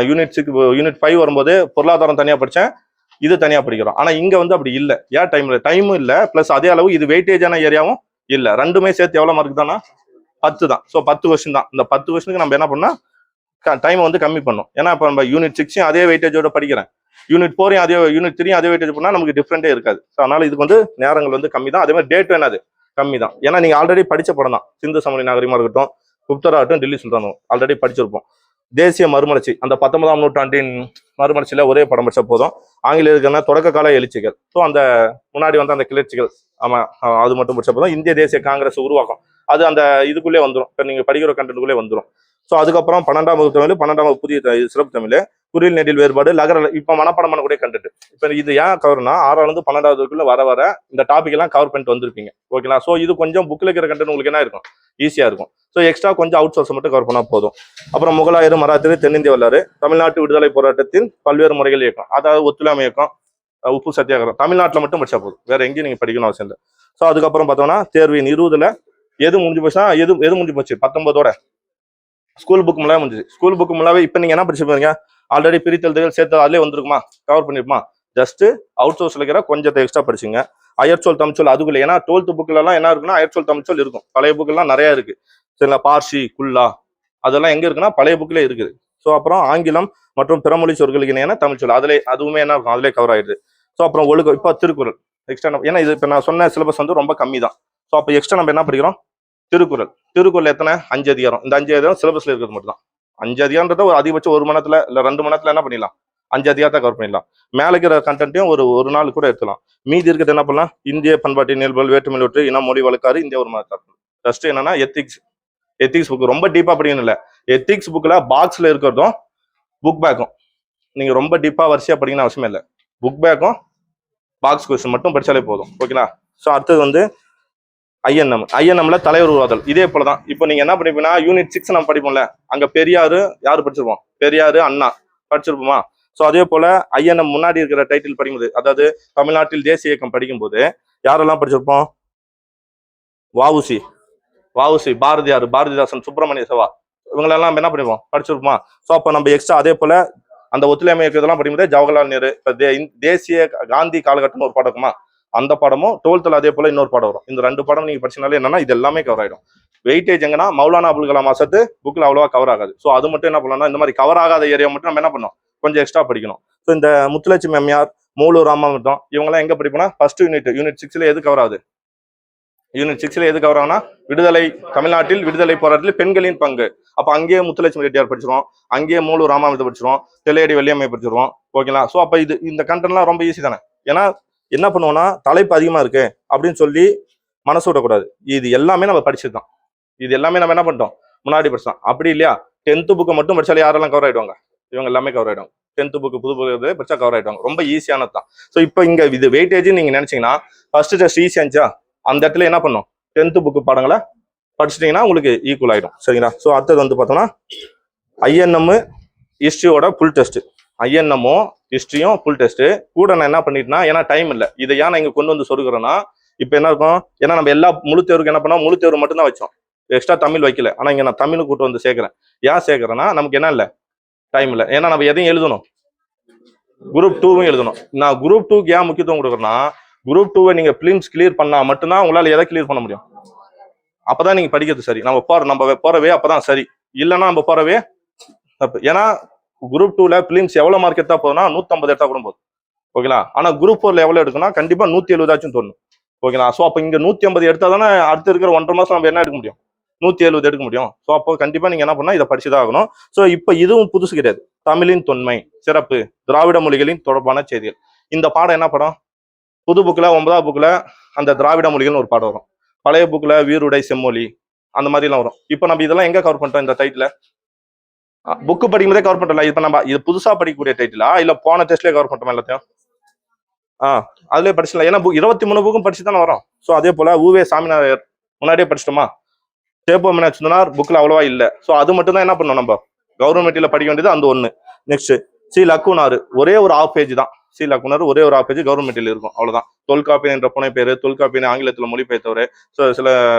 யூனிட் 5 வரும்போது பொருளாதாரம் தனியாக படித்தேன், இது தனியாக படிக்கிறோம். ஆனால் இங்கே வந்து அப்படி இல்லை. ஏன் டைம் இல்லை? டைமும் இல்லை, ப்ளஸ் அதே அளவு இது வெயிட்டேஜான ஏரியாவும் இல்லை. ரெண்டுமே சேர்த்து எவ்வளோ மார்க் தானா? 10 தான். ஸோ 10 கொஸ்டின் தான். இந்த 10 கொஸ்டினுக்கு நம்ம என்ன பண்ணால் டைமை வந்து கம்மி பண்ணோம். ஏன்னா இப்போ நம்ம யூனிட் 6 அதே வெயிட்டேஜோட படிக்கிறேன், யூனிட் 4 அதே, யூனிட் 3 அதே வெயிட்டேஜ் பண்ணால் நமக்கு டிஃப்ரெண்டே இருக்காது. ஸோ அதனால இதுக்கு வந்து நேரங்கள் வந்து கம்மி தான். அதே மாதிரி டேட் என்னது கம்மி தான். ஏன்னா நீங்க ஆல்ரெடி படிச்ச படம் தான். சிந்து சமவெளி நாகரிகமா இருக்கட்டும், குப்தராகட்டும், டெல்லி சுல்தானும் ஆல்ரெடி படிச்சிருப்போம். தேசிய மறுமலர்ச்சி, அந்த 19ஆம் நூற்றாண்டின் மறுமலர்ச்சியில ஒரே படம் படிச்ச போதும். ஆங்கிலேயருக்கான தொடக்க கால எழுச்சிகள், ஸோ அந்த முன்னாடி வந்து அந்த கிளர்ச்சிகள், ஆமா அது மட்டும் படிச்ச போதும். இந்திய தேசிய காங்கிரஸ் உருவாக்கம், அது அந்த இதுக்குள்ளே வந்துடும். இப்போ நீங்க படிக்கிற கண்டென்ட்டுக்குள்ளே வந்துடும். ஸோ அதுக்கப்புறம் 12ஆம் வகுப்பு தமிழ், 12ஆம் வகுப்பு புதிய சிறப்பு தமிழ், குறில் நெடில் வேறுபாடு, லகர, இப்போ மனப்பாடம் பண்ணக்கூடிய கண்டென்ட். இப்போ இது ஏன் கவர்னா 6ஆவது 12ஆவதுக்குள்ள வர இந்த டாபிக் எல்லாம் கவர் பண்ணிட்டு வந்திருப்பீங்க. ஓகேங்களா? ஸோ இது கொஞ்சம் புக்கில் இருக்கிற கண்டென்ட் உங்களுக்கு என்ன இருக்கும், ஈஸியா இருக்கும். ஸோ எக்ஸ்ட்ரா கொஞ்சம் அவுட் சோர்ஸ் மட்டும் கவர் பண்ணா போதும். அப்புறம் முகலாயர், மராத்தியர், தென்னிந்திய வரலாறு, தமிழ்நாட்டு விடுதலை போராட்டத்தின் பல்வேறு முறைகள் இயக்கம், அதாவது ஒத்துழைமை இயக்கம், உப்பு சத்தியாகிரகம், தமிழ்நாட்டில் மட்டும் படிச்சா போதும், வேற எங்கேயும் நீங்க படிக்கணும் அவசியம் இல்லை. ஸோ அதுக்கப்புறம் பார்த்தோம்னா தேர்வின் 20ல் எது முடிஞ்சு போச்சுன்னா எது முடிஞ்சு போச்சு 19ஓட ஸ்கூல் புக் முன்னாவே முடிஞ்சு. ஸ்கூல் புக் முன்னாவே இப்போ நீங்க என்ன படிச்சுருப்பீங்க, ஆல்ரெடி பிரித்தெழுதுகள் சேர்த்து அதிலே வந்துருக்குமா, கவர் பண்ணிருக்குமா. ஜஸ்ட் அவுட் சோர்ஸ்ல இருக்கிற கொஞ்சத்தை எக்ஸ்ட்ரா படிச்சுங்க. அயற்சொல் தமிழ்ச்சொல் அதுக்குள்ள, ஏன்னா 12th புக்ல எல்லாம் என்ன இருக்குன்னா அயற்சொல் தமிழ்ச்சொல் இருக்கும். பழைய புக்கெல்லாம் நிறைய இருக்கு. சரிங்களா? பார்சி, குல்லா அதெல்லாம் எங்க இருக்குன்னா பழைய புக்ல இருக்குது. ஸோ அப்புறம் ஆங்கிலம் மற்றும் பிறமொழி சொற்களுக்கு இணையான தமிழ்ச்சொல் அதுவுமே என்ன இருக்கும், அதிலே கவர் ஆயிடுது. ஸோ அப்புறம் ஒழுக்கம், இப்போ திருக்குறள் எக்ஸ்ட்ரா, ஏன்னா இது இப்போ நான் சொன்ன சிலபஸ் வந்து ரொம்ப கம்மி தான். ஸோ அப்போ எக்ஸ்ட்ரா நம்ம என்ன படிக்கிறோம், திருக்குறள் எத்தனை, 5 அதிகாரம். இந்த 5 அதிகாரம் சிலபஸ்ல இருக்கிறது மட்டும் தான். 5 அதிகாரம்ன்றத ஒரு அதிகபட்சம் 1 மணி நேரத்துல இல்ல 2 மணி நேரத்துல என்ன பண்ணிடலாம் 5 அதிகாரத்தை கவர் பண்ணிடலாம். மேலே இருக்கிற கண்டென்ட்டையும் ஒரு நாள் கூட எடுத்துலாம். மீதி இருக்கிறது என்ன பண்ணலாம், இந்திய பண்பாட்டின் இயல்புகள், வேற்றுமை ஒற்று, இனம், மொழி, வழக்காறு, இந்திய ஒரு மாதிரி. ஃபர்ஸ்ட் என்னன்னா எத்திக்ஸ் புக் ரொம்ப டீப்பா படிக்கணும் இல்லை. எத்திக்ஸ் புக்ல பாக்ஸ்ல இருக்கிறதும் புக் பேக்கும் நீங்க ரொம்ப டீப்பா வரிசையா படிக்கணும் அவசியம் இல்லை. புக் பேக்கும் பாக்ஸ் கொஸ்டின் மட்டும் படிச்சாலே போதும். ஓகேங்களா? ஸோ அடுத்தது வந்து ஐஎன்எம்ல தலைவர் உருவாதல். இதே போலதான் இப்போ நீங்க என்ன பண்ணிப்பீங்கன்னா யூனிட் 6 நம்ம படிப்போம்ல, அங்க பெரியாரு யாரு படிச்சிருப்போம், பெரியாரு அண்ணா படிச்சிருப்போமா. ஸோ அதே போல ஐஎன்எம் முன்னாடி இருக்கிற டைட்டில் படிக்கும்போது, அதாவது தமிழ்நாட்டில் தேசிய இயக்கம் படிக்கும்போது யாரெல்லாம் படிச்சிருப்போம், வஉசி, பாரதியார், பாரதிதாசன், சுப்பிரமணிய சிவா, இவங்களெல்லாம் என்ன பண்ணிருப்போம், படிச்சிருப்போமா. ஸோ அப்போ நம்ம எக்ஸ்ட்ரா அதே போல அந்த ஒத்துழைமை இயக்கத்தெல்லாம் படிக்கும்போது ஜவஹர்லால் நேரு, இப்போ தேசிய காந்தி காலகட்டம்னு ஒரு பாடம் இருக்குமா, அந்த பாடமும் 12th அதே போல இன்னொரு பாடம் வரும். இந்த 2 பாடம் நீங்க படிச்சனாலே என்னன்னா இது எல்லாமே கவர் ஆயிடும். வெயிட்டேஜ் எங்கன்னா மௌலானா அபுல் கலாம் ஆசாத் புக்ல அவ்வளவா கவர் ஆகாது. ஸோ அது மட்டும் என்ன பண்ணலாம்னா இந்த மாதிரி கவர் ஆகாத ஏரியா மட்டும் நம்ம என்ன பண்ணோம், கொஞ்சம் எக்ஸ்ட்ரா படிக்கணும். ஸோ இந்த முத்துலட்சுமி அம்மையார், மூலூர் ராமமட்டம், இவங்கெல்லாம் எங்க படிப்போம்னா ஃபர்ஸ்ட் யூனிட் 6ல எது கவர் ஆகுது, யூனிட் 6ல எது கவர் ஆகுனா விடுதலை, தமிழ்நாட்டில் விடுதலை போராட்டத்தில் பெண்களின் பங்கு. அப்ப அங்கேயே முத்துலட்சுமி ரெட்டியார் படிச்சிருவோம், அங்கேயே மூலூர் ராமாமிர்தம் படிச்சிருவோம், தெல்லையடி வெள்ளியம்மை படிச்சிருவோம். ஓகேங்களா? ஸோ அப்ப இந்த கண்டென்ட்லாம் ரொம்ப ஈஸி தானே. ஏன்னா என்ன பண்ணுவோம்னா தலைப்பு அதிகமா இருக்கு அப்படின்னு சொல்லி மனசு விடக்கூடாது. இது எல்லாமே நம்ம படிச்சிருக்கோம், இது எல்லாமே நம்ம என்ன பண்ணிட்டோம், முன்னாடி படிச்சோம். அப்படி இல்லையா 10th புக்கை மட்டும் படிச்சாலே யாரெல்லாம் கவர் ஆயிடுவாங்க, இவங்க எல்லாமே கவர் ஆயிடும். 10th புக்கு புது புது படிச்சா கவர் ஆயிடுவாங்க. ரொம்ப ஈஸியானது தான். ஸோ இப்போ இங்க இது வெயிட்டேஜ் நீங்க நினைச்சீங்கன்னா ஃபர்ஸ்ட் டெஸ்ட் ஈஸியா இருந்துச்சா, அந்த இடத்துல என்ன பண்ணும் 10th புக்கு பாடங்களை படிச்சிட்டீங்கன்னா உங்களுக்கு ஈக்குவல் ஆயிடும். சரிங்களா? ஸோ அடுத்தது வந்து பார்த்தோம்னா ஐஎன்எம் ஹிஸ்ட்ரியோட ஃபுல் டெஸ்ட். ஐஎன்எம்மும் ஹிஸ்ட்ரியும் ஃபுல் டெஸ்ட் கூட நான் என்ன பண்ணிட்டேன்னா, ஏன்னா டைம் இல்லை, இதை ஏன் நான் இங்க கொண்டு வந்து சொருகிறேன்னா, இப்போ என்ன இருக்கும், ஏன்னா நம்ம எல்லா முழு தேர்வுக்கு என்ன பண்ணோம், முழு தேர்வு மட்டும் தான் வச்சோம், எக்ஸ்ட்ரா தமிழ் வைக்கல. ஆனா இங்க நான் தமிழ் கூட்டு வந்து சேர்க்கிறேன். ஏன் சேர்க்கிறேன்னா நமக்கு என்ன இல்லை, டைம் இல்லை. ஏன்னா நம்ம எதையும் எழுதணும், குரூப் 2வும் எழுதணும். நான் குரூப் 2க்கு ஏன் முக்கியத்துவம் கொடுக்குறேன்னா, குரூப் 2வை நீங்க பிலிம்ஸ் கிளியர் பண்ணா மட்டும்தான் உங்களால எதை கிளியர் பண்ண முடியும். அப்பதான் நீங்க படிக்கிறது சரி. நம்ம போறவே அப்பதான் சரி, இல்லைன்னா நம்ம போறவே தப்பு. ஏன்னா குரூப் 2ல பிலிம்ஸ் எவ்வளவு மார்க் எடுத்தா போதும்னா 150 எடுத்தா கூட போதும். ஓகேங்களா? ஆனா குரூப் 4ல எவ்வளவு எடுக்கணும், கண்டிப்பா 170 தோணும். ஓகேங்களா? ஸோ அப்போ இங்க 150 எடுத்தா தானே அடுத்து இருக்கிற 1.5 மாசம் நம்ம என்ன எடுக்க முடியும், 170 எடுக்க முடியும். ஸோ அப்போ கண்டிப்பா நீங்க என்ன பண்ணா இதை படிச்சுதான் ஆகணும். ஸோ இப்போ இதுவும் புதுசு கிடையாது. தமிழின் தொன்மை சிறப்பு, திராவிட மொழிகளின் தொடர்பான செய்திகள். இந்த பாடம் என்ன படம், புது புக்ல 9th புக்ல அந்த திராவிட மொழிகள்னு ஒரு பாடம் வரும், பழைய புக்ல வீருடை செம்மொழி அந்த மாதிரி எல்லாம் வரும். இப்போ நம்ம இதெல்லாம் எங்க கவர் பண்ணிட்டோம், இந்த டைட்டில் புக்கு படிக்கும்போதே கவர் பண்ணிட்டோம்ல. இப்போ நம்ம இது புதுசா படிக்கக்கூடிய டைட்டிலா இல்ல போன டெஸ்ட்லயே கவர் பண்ணிட்டோம் எல்லாத்தையும்? அதுலயே படிச்சிடலாம். ஏன்னா 23 புக்கும் படிச்சு தானே வரும். ஸோ அதே போல ஊவே சாமிநாதர் முன்னாடியே படிச்சிட்டோமா, சேப்போ மீனாட்சி சுந்தனார் புக்ல அவ்வளவா இல்லை. ஸோ அது மட்டும் தான் என்ன பண்ணோம் நம்ம கவர்மெண்ட்ல படிக்க வேண்டியது, அந்த ஒண்ணு. நெக்ஸ்ட் சி லக்குனார், ஒரே ஒரு ½ பேஜ் தான். சி லக்குனார் ஒரே ஒரு ½ பேஜ் கவர்மெண்ட்ல இருக்கும், அவ்வளவுதான். தொல்காப்பியன் என்ற புனை பேரு, தொல்காப்பியன் ஆங்கிலத்துல மொழிபெயர்த்தவர். ஸோ சில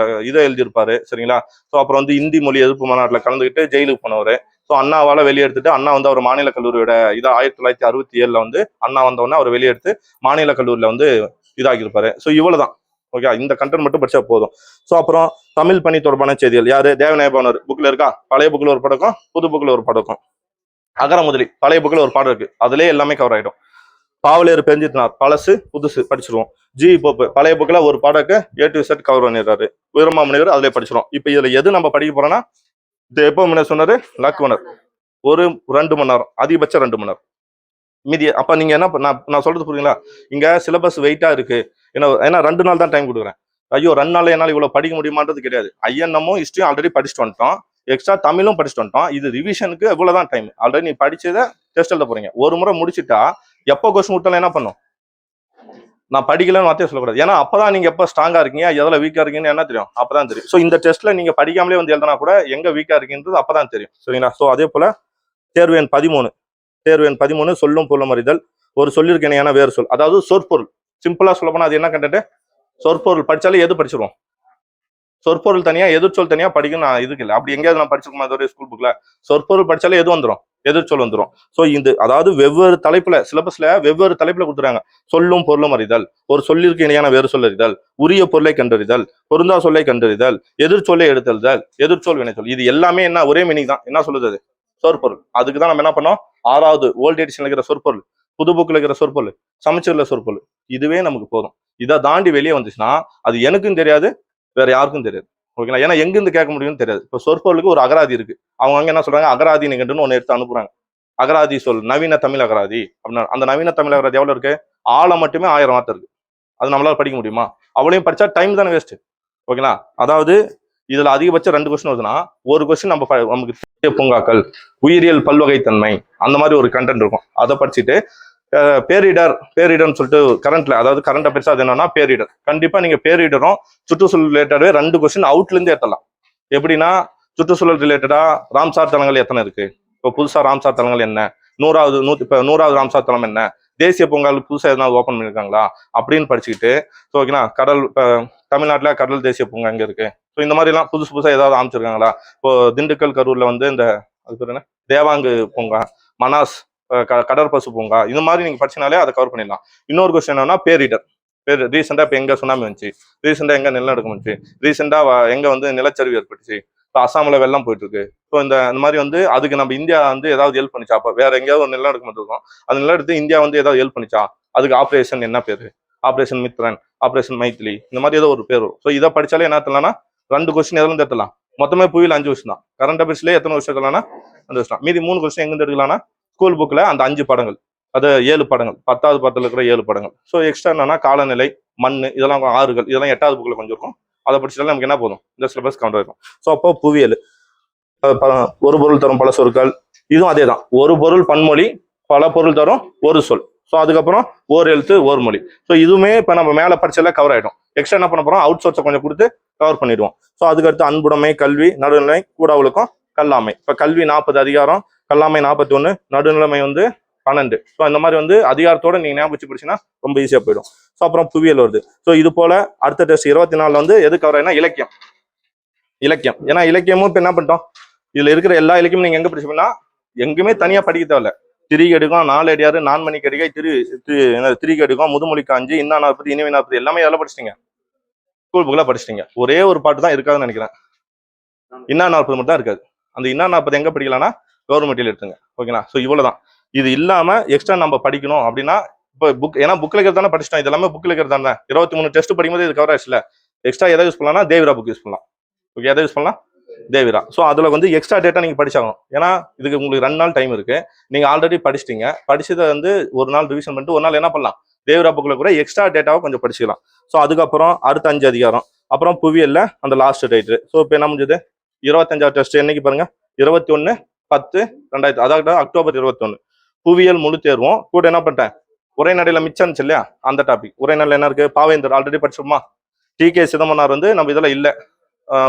இதை எழுதியிருப்பாரு. சரிங்களா? ஸோ அப்புறம் வந்து இந்தி மொழி எதிர்ப்பு மாநாட்டில் கலந்துக்கிட்டு ஜெயிலுக்கு போனவர். ஸோ அண்ணாவால வெளியெடுத்துட்டு அண்ணா வந்து அவர் மாநில கல்லூரியோட இதை 1967 வந்து அண்ணா வந்தவொடனே அவர் வெளியெடுத்து மாநில கல்லூரியில வந்து இதாகியிருப்பாரு. ஸோ இவ்வளவுதான். ஓகே, இந்த கண்டென்ட் மட்டும் படிச்சா போதும். ஸோ அப்புறம் தமிழ் பணி தொடர்பான செய்திகள் யாரு, தேவநாயகவர் புக்ல இருக்கா, பழைய புக்ல ஒரு படம், புது புக்ல ஒரு படம். அகர முதலி பழைய புக்ல ஒரு பாடம் இருக்கு, அதுலயே எல்லாமே கவர் ஆயிடும். பாவலேறு பெருஞ்சித்தனார் பழசு புதுசு படிச்சிருவோம். ஜி போப்பு பழைய புக்ல ஒரு பாடக்கு A to Z கவர் பண்ணிடுறாரு. வீரமாமுனிவர் அதுல படிச்சிடும். இப்ப இதுல எது நம்ம படிக்க போறோம்னா, இது எப்போ முன்ன சொன்னாரு, லக்குனர் ஒரு 2 மணி நேரம், அதிகபட்சம் 2 மணி நேரம் மீதி. அப்ப நீங்க என்ன நான் சொல்றது புரியுங்களா, இங்க சிலபஸ் வெயிட்டா இருக்கு. ஏன்னா 2 நாள் தான் டைம் கொடுக்குறேன். ஐயோ 2 நாள் என்னால் இவ்வளவு படிக்க முடியுமான்றது கிடையாது. ஐஎன்எம்மும் ஹிஸ்டரியும் ஆல்ரெடி படிச்சுட்டு வந்துட்டோம், எக்ஸ்ட்ரா தமிழும் படிச்சுட்டு வந்துட்டோம். இது ரிவிஷனுக்கு இவ்வளவுதான் டைம். ஆல்ரெடி நீ படிச்சதை டெஸ்ட் எழுத போறீங்க. ஒரு முறை முடிச்சுட்டா எப்போ கொஸ்டின் விட்டாலும் என்ன பண்ணும், நான் படிக்கலன்னு வார்த்தையை சொல்லக்கூடாது. ஏன்னா அப்பதான் நீங்க எப்போ ஸ்ட்ராங்கா இருக்கீங்க, எதுல வீக்கா இருக்கீங்கன்னு என்ன தெரியும், அப்பதான் தெரியும். ஸோ இந்த டெஸ்ட்ல நீங்க படிக்காமலே வந்து எழுதினா கூட எங்க வீக்கா இருக்கீங்கிறது அப்பதான் தெரியும். சரிங்களா? ஸோ அதே போல தேர்வு எண் 13 சொல்லும் பொருளும் அறிதல். ஒரு சொல்லிற்கு இணையான வேறு சொல், அதாவது சொற்பொருள். சிம்பிளா சொல்ல போனா அது என்ன கண்டென்ட், சொற்பொருள் படிச்சாலே எது படிச்சிருவோம், சொற்பொருள் தனியா எதிர்ச்சொல் தனியா படிக்கணும். நான் இதுக்கு இல்லை, அப்படி எங்கேயாவது நான் படிச்சிருக்கோம் அதோட ஸ்கூல் புக்ல. சொற்பொருள் படிச்சாலே எது வந்துடும், எதிர்ச்சொல் வந்துடும். ஸோ இந்த அதாவது வெவ்வேறு தலைப்புல சிலபஸ்ல வெவ்வேறு தலைப்புல கொடுத்துறாங்க. சொல்லும் பொருளும் அறிதல், ஒரு சொல்லிற்கு இணையான வேறு சொல் அறிதல், உரிய பொருளை கண்டறிதல், பொருந்தா சொல்லை கண்டறிதல், எதிர்ச்சொல்லை எடுத்தல், எதிர்ச்சொல் வினைச்சொல். இது எல்லாமே என்ன ஒரே மீனிங் தான். என்ன சொல்லுது அது, சொற்பொருள். அதுக்கு தான் நம்ம என்ன பண்ணோம், 6வது ஓல்ட் எடிஷன்ல இருக்கிற சொற்பொருள், புது புக்ல இருக்கிற சொற்பொருள், சமச்சீர்ல சொற்பொருள், இதுவே நமக்கு போதும். இதை தாண்டி வெளியே வந்துச்சுன்னா அது எனக்கும் தெரியாது, வேற யாருக்கும் தெரியாது. ஓகேங்களா? ஏன்னா எங்கிருந்து கேட்க முடியும்னு தெரியாது. இப்போ சொற்பொருளுக்கு ஒரு அகராதி இருக்கு, அவங்க அங்க என்ன சொல்றாங்க, அகராதி நிகண்டுன்னு ஒன்னு எடுத்து அனுப்புறாங்க. அகராதி சொல், நவீன தமிழ் அகராதி அப்படின்னா அந்த நவீன தமிழ் அகராதி எவ்வளவு இருக்கு? ஆழம் மட்டுமே 1000 வார்த்தை இருக்கு. அது நம்மளால படிக்க முடியுமா? அவளையும் படிச்சா டைம் தானே வேஸ்ட். ஓகேங்களா? அதாவது இதுல அதிகபட்சம் 2 கொஸ்டின் வருதுன்னா, ஒரு கொஸ்டின் நமக்கு பூங்காக்கள், உயிரியல் பல்வகைத்தன்மை, அந்த மாதிரி ஒரு கண்டென்ட் இருக்கும். அதை படிச்சுட்டு பேரிடர்னு சொல்லிட்டு கரண்ட்ல, அதாவது கரண்ட் அஃபேர்ஸ் அது என்னன்னா பேரிடர். கண்டிப்பா நீங்க பேரிடரும் சுற்றுச்சூழல் ரிலேட்டடே 2 கொஸ்டின் அவுட்ல இருந்து ஏற்றலாம். எப்படின்னா, சுற்றுச்சூழல் ரிலேட்டடா ராம்சார் தலங்கள் எத்தனை இருக்கு, இப்போ புதுசா ராம்சார் தலங்கள் என்ன, 100வது ராம்சார் தலம் என்ன, தேசிய பூங்காவுக்கு புதுசாக எதனா ஓப்பன் பண்ணியிருக்காங்களா அப்படின்னு படிச்சுக்கிட்டு, ஸோ ஓகேங்களா, கடல் இப்போ தமிழ்நாட்டில் கடல் தேசிய பூங்கா எங்கே இருக்கு, ஸோ இந்த மாதிரிலாம் புதுசாக ஏதாவது அமைச்சிருக்காங்களா, இப்போ திண்டுக்கல் கரூர்ல வந்து இந்த அது பேர் என்ன தேவாங்கு பூங்கா, மனாஸ் கடற்பசு பூங்கா, இந்த மாதிரி நீங்க படிச்சினாலே அதை கவர் பண்ணிடலாம். இன்னொரு கொஸ்டின் என்னன்னா பேரிடர். ரீசெண்டா இப்போ எங்க சுனாமி வந்துச்சு, ரீசெண்டா எங்க நிலநடுக்கம் வந்துச்சு, ரீசெண்டா எங்க வந்து நிலச்சரிவு ஏற்பட்டுச்சு, இப்போ அசாமில் வெள்ளம் போயிட்டு இருக்கு. ஸோ இந்த மாதிரி வந்து அதுக்கு நம்ம இந்தியா வந்து ஏதாவது ஹெல்ப் பண்ணிச்சா, அப்போ வேற எங்கேயாவது ஒரு நிலநடுக்கம் வந்துருக்கும், அந்த நிலநடுக்கத்தை இந்தியா வந்து ஏதாவது ஹெல்ப் பண்ணிச்சா, அதுக்கு ஆப்ரேஷன் என்ன பேரு, ஆப்ரேஷன் மித்ரன், ஆப்ரேஷன் மைத்திலி, இந்த மாதிரி ஏதோ ஒரு பேர் வரும். ஸோ இதை படிச்சாலே என்ன தெரியலன்னா 2 கொஸ்டின் எதுவும் எடுத்துலாம். மொத்தமே புவியில் 5 வருஷம் தான். கரண்ட் அஃபேர்ஸ்லேயே எத்தனை வருஷம் எடுக்கலாம்னா 2 வருஷம். மீதி 3 கொஸ்டின் எங்கிருந்து எடுக்கலாம்னா ஸ்கூல் புக்கில் அந்த 5 படங்கள், அது 7 படங்கள், 10வது பாடத்தில் இருக்கிற 7 படங்கள். ஸோ எக்ஸ்ட்ரா என்னன்னா காலநிலை, மண், இதெல்லாம் ஆறுகள், இதெல்லாம் 8வது புக்கில் கொஞ்சம் இருக்கும். அதை படிச்சாலும் நமக்கு என்ன போதும், இந்த சிலபஸ் கவுண்டர் இருக்கும். ஸோ அப்போ புவியியல் ஒரு பொருள் தரும் பல சொற்கள், இதுவும் அதே தான். ஒரு பொருள் பன்மொழி, பல பொருள் தரும் ஒரு சொல். ஸோ அதுக்கப்புறம் ஓர் எழுத்து ஓர் மொழி. ஸோ இதுவுமே இப்போ நம்ம மேலே படிச்செல்லாம் கவர் ஆகிடும். எக்ஸ்ட்ரா என்ன பண்ண போகிறோம், அவுட் சோர்ஸை கொஞ்சம் கொடுத்து கவர் பண்ணிடுவோம். ஸோ அதுக்கடுத்து அன்புடைமை, கல்வி, நடுநிலை, கூட ஒழுக்கம், கல்லாமை. இப்போ கல்வி 40 அதிகாரம், கல்லாமை 41, நடுநிலைமை வந்து 12. ஸோ இந்த மாதிரி வந்து அதிகாரத்தோட நீங்க ஞாபகம் வச்சு படிச்சுன்னா ரொம்ப ஈஸியாக போயிடும். ஸோ அப்புறம் புவியியல் வருது. ஸோ இது போல அடுத்த டெஸ்ட் 24 வந்து எது கவர் ஆகினா இலக்கியம். ஏன்னா இலக்கியமும் இப்போ என்ன பண்ணிட்டோம், இதுல இருக்கிற எல்லா இலக்கியமும் நீங்க எங்க படிச்சோம்னா எங்குமே தனியா படிக்க தேவையில்ல. திரிகடுகம், நாலடியாறு, நான்மணி கடிகை, திரிகடுகம், முதுமொழி காஞ்சி, இன்னா 40, இனிமை 40 எல்லாமே எல்லாம் படிச்சிட்டீங்க, ஸ்கூல் புக்ல படிச்சிட்டீங்க. ஒரே ஒரு பாட்டு தான் இருக்காதுன்னு நினைக்கிறேன், இன்னா 40 மட்டும் தான் இருக்காது. அந்த இன்னா 40 எங்க படிக்கலாம்னா கவர்மெண்ட்ல எடுத்துங்க. ஓகேங்களா? ஸோ இவ்வளவுதான். இது இல்லாம எக்ஸ்ட்ரா நம்ம படிக்கணும் அப்படின்னா இப்போ புக், ஏன்னா புக்ல இருக்கிறது தானே படிச்சிட்டோம், இது எல்லாமே புக்ல இருக்கிறது தானே. 23 டெஸ்ட் படிக்கும்போது இது கவர் ஆயிடுச்சுல. எக்ஸ்ட்ரா எதை யூஸ் பண்ணலாம்னா தேவிரா புக் யூஸ் பண்ணலாம். ஓகே, எதை யூஸ் பண்ணலாம், தேவிரா. ஸோ அதுல வந்து எக்ஸ்ட்ரா டேட்டா நீங்க படிச்சாகணும். ஏன்னா இதுக்கு உங்களுக்கு 2 நாள் டைம் இருக்கு. நீங்க ஆல்ரெடி படிச்சிட்டீங்க, படிச்சதை வந்து ஒரு நாள் ரிவிஷன் பண்ணிட்டு ஒரு நாள் என்ன பண்ணலாம், தேவிரா புக்ல கூட எக்ஸ்ட்ரா டேட்டாவை கொஞ்சம் படிச்சுக்கலாம். ஸோ அதுக்கப்புறம் அடுத்த 5 அதிகாரம், அப்புறம் புவியல்ல அந்த லாஸ்ட் டைட்டு. ஸோ இப்போ என்ன முடிஞ்சது, 25வது டெஸ்ட் என்னைக்கு பாருங்க, 21/10/2000, அதாவது அக்டோபர் 21. புவியியல் முழு தேர்வும் கூட என்ன பண்ணிட்டேன், உரைநடையில மிச்சம் இல்லையா அந்த டாபிக். உரைநடையில என்ன இருக்கு, பாவேந்தர் ஆல்ரெடி படிச்சோமா, டி.கே. சிதம்பரனார் வந்து நம்ம இதெல்லாம் இல்லை,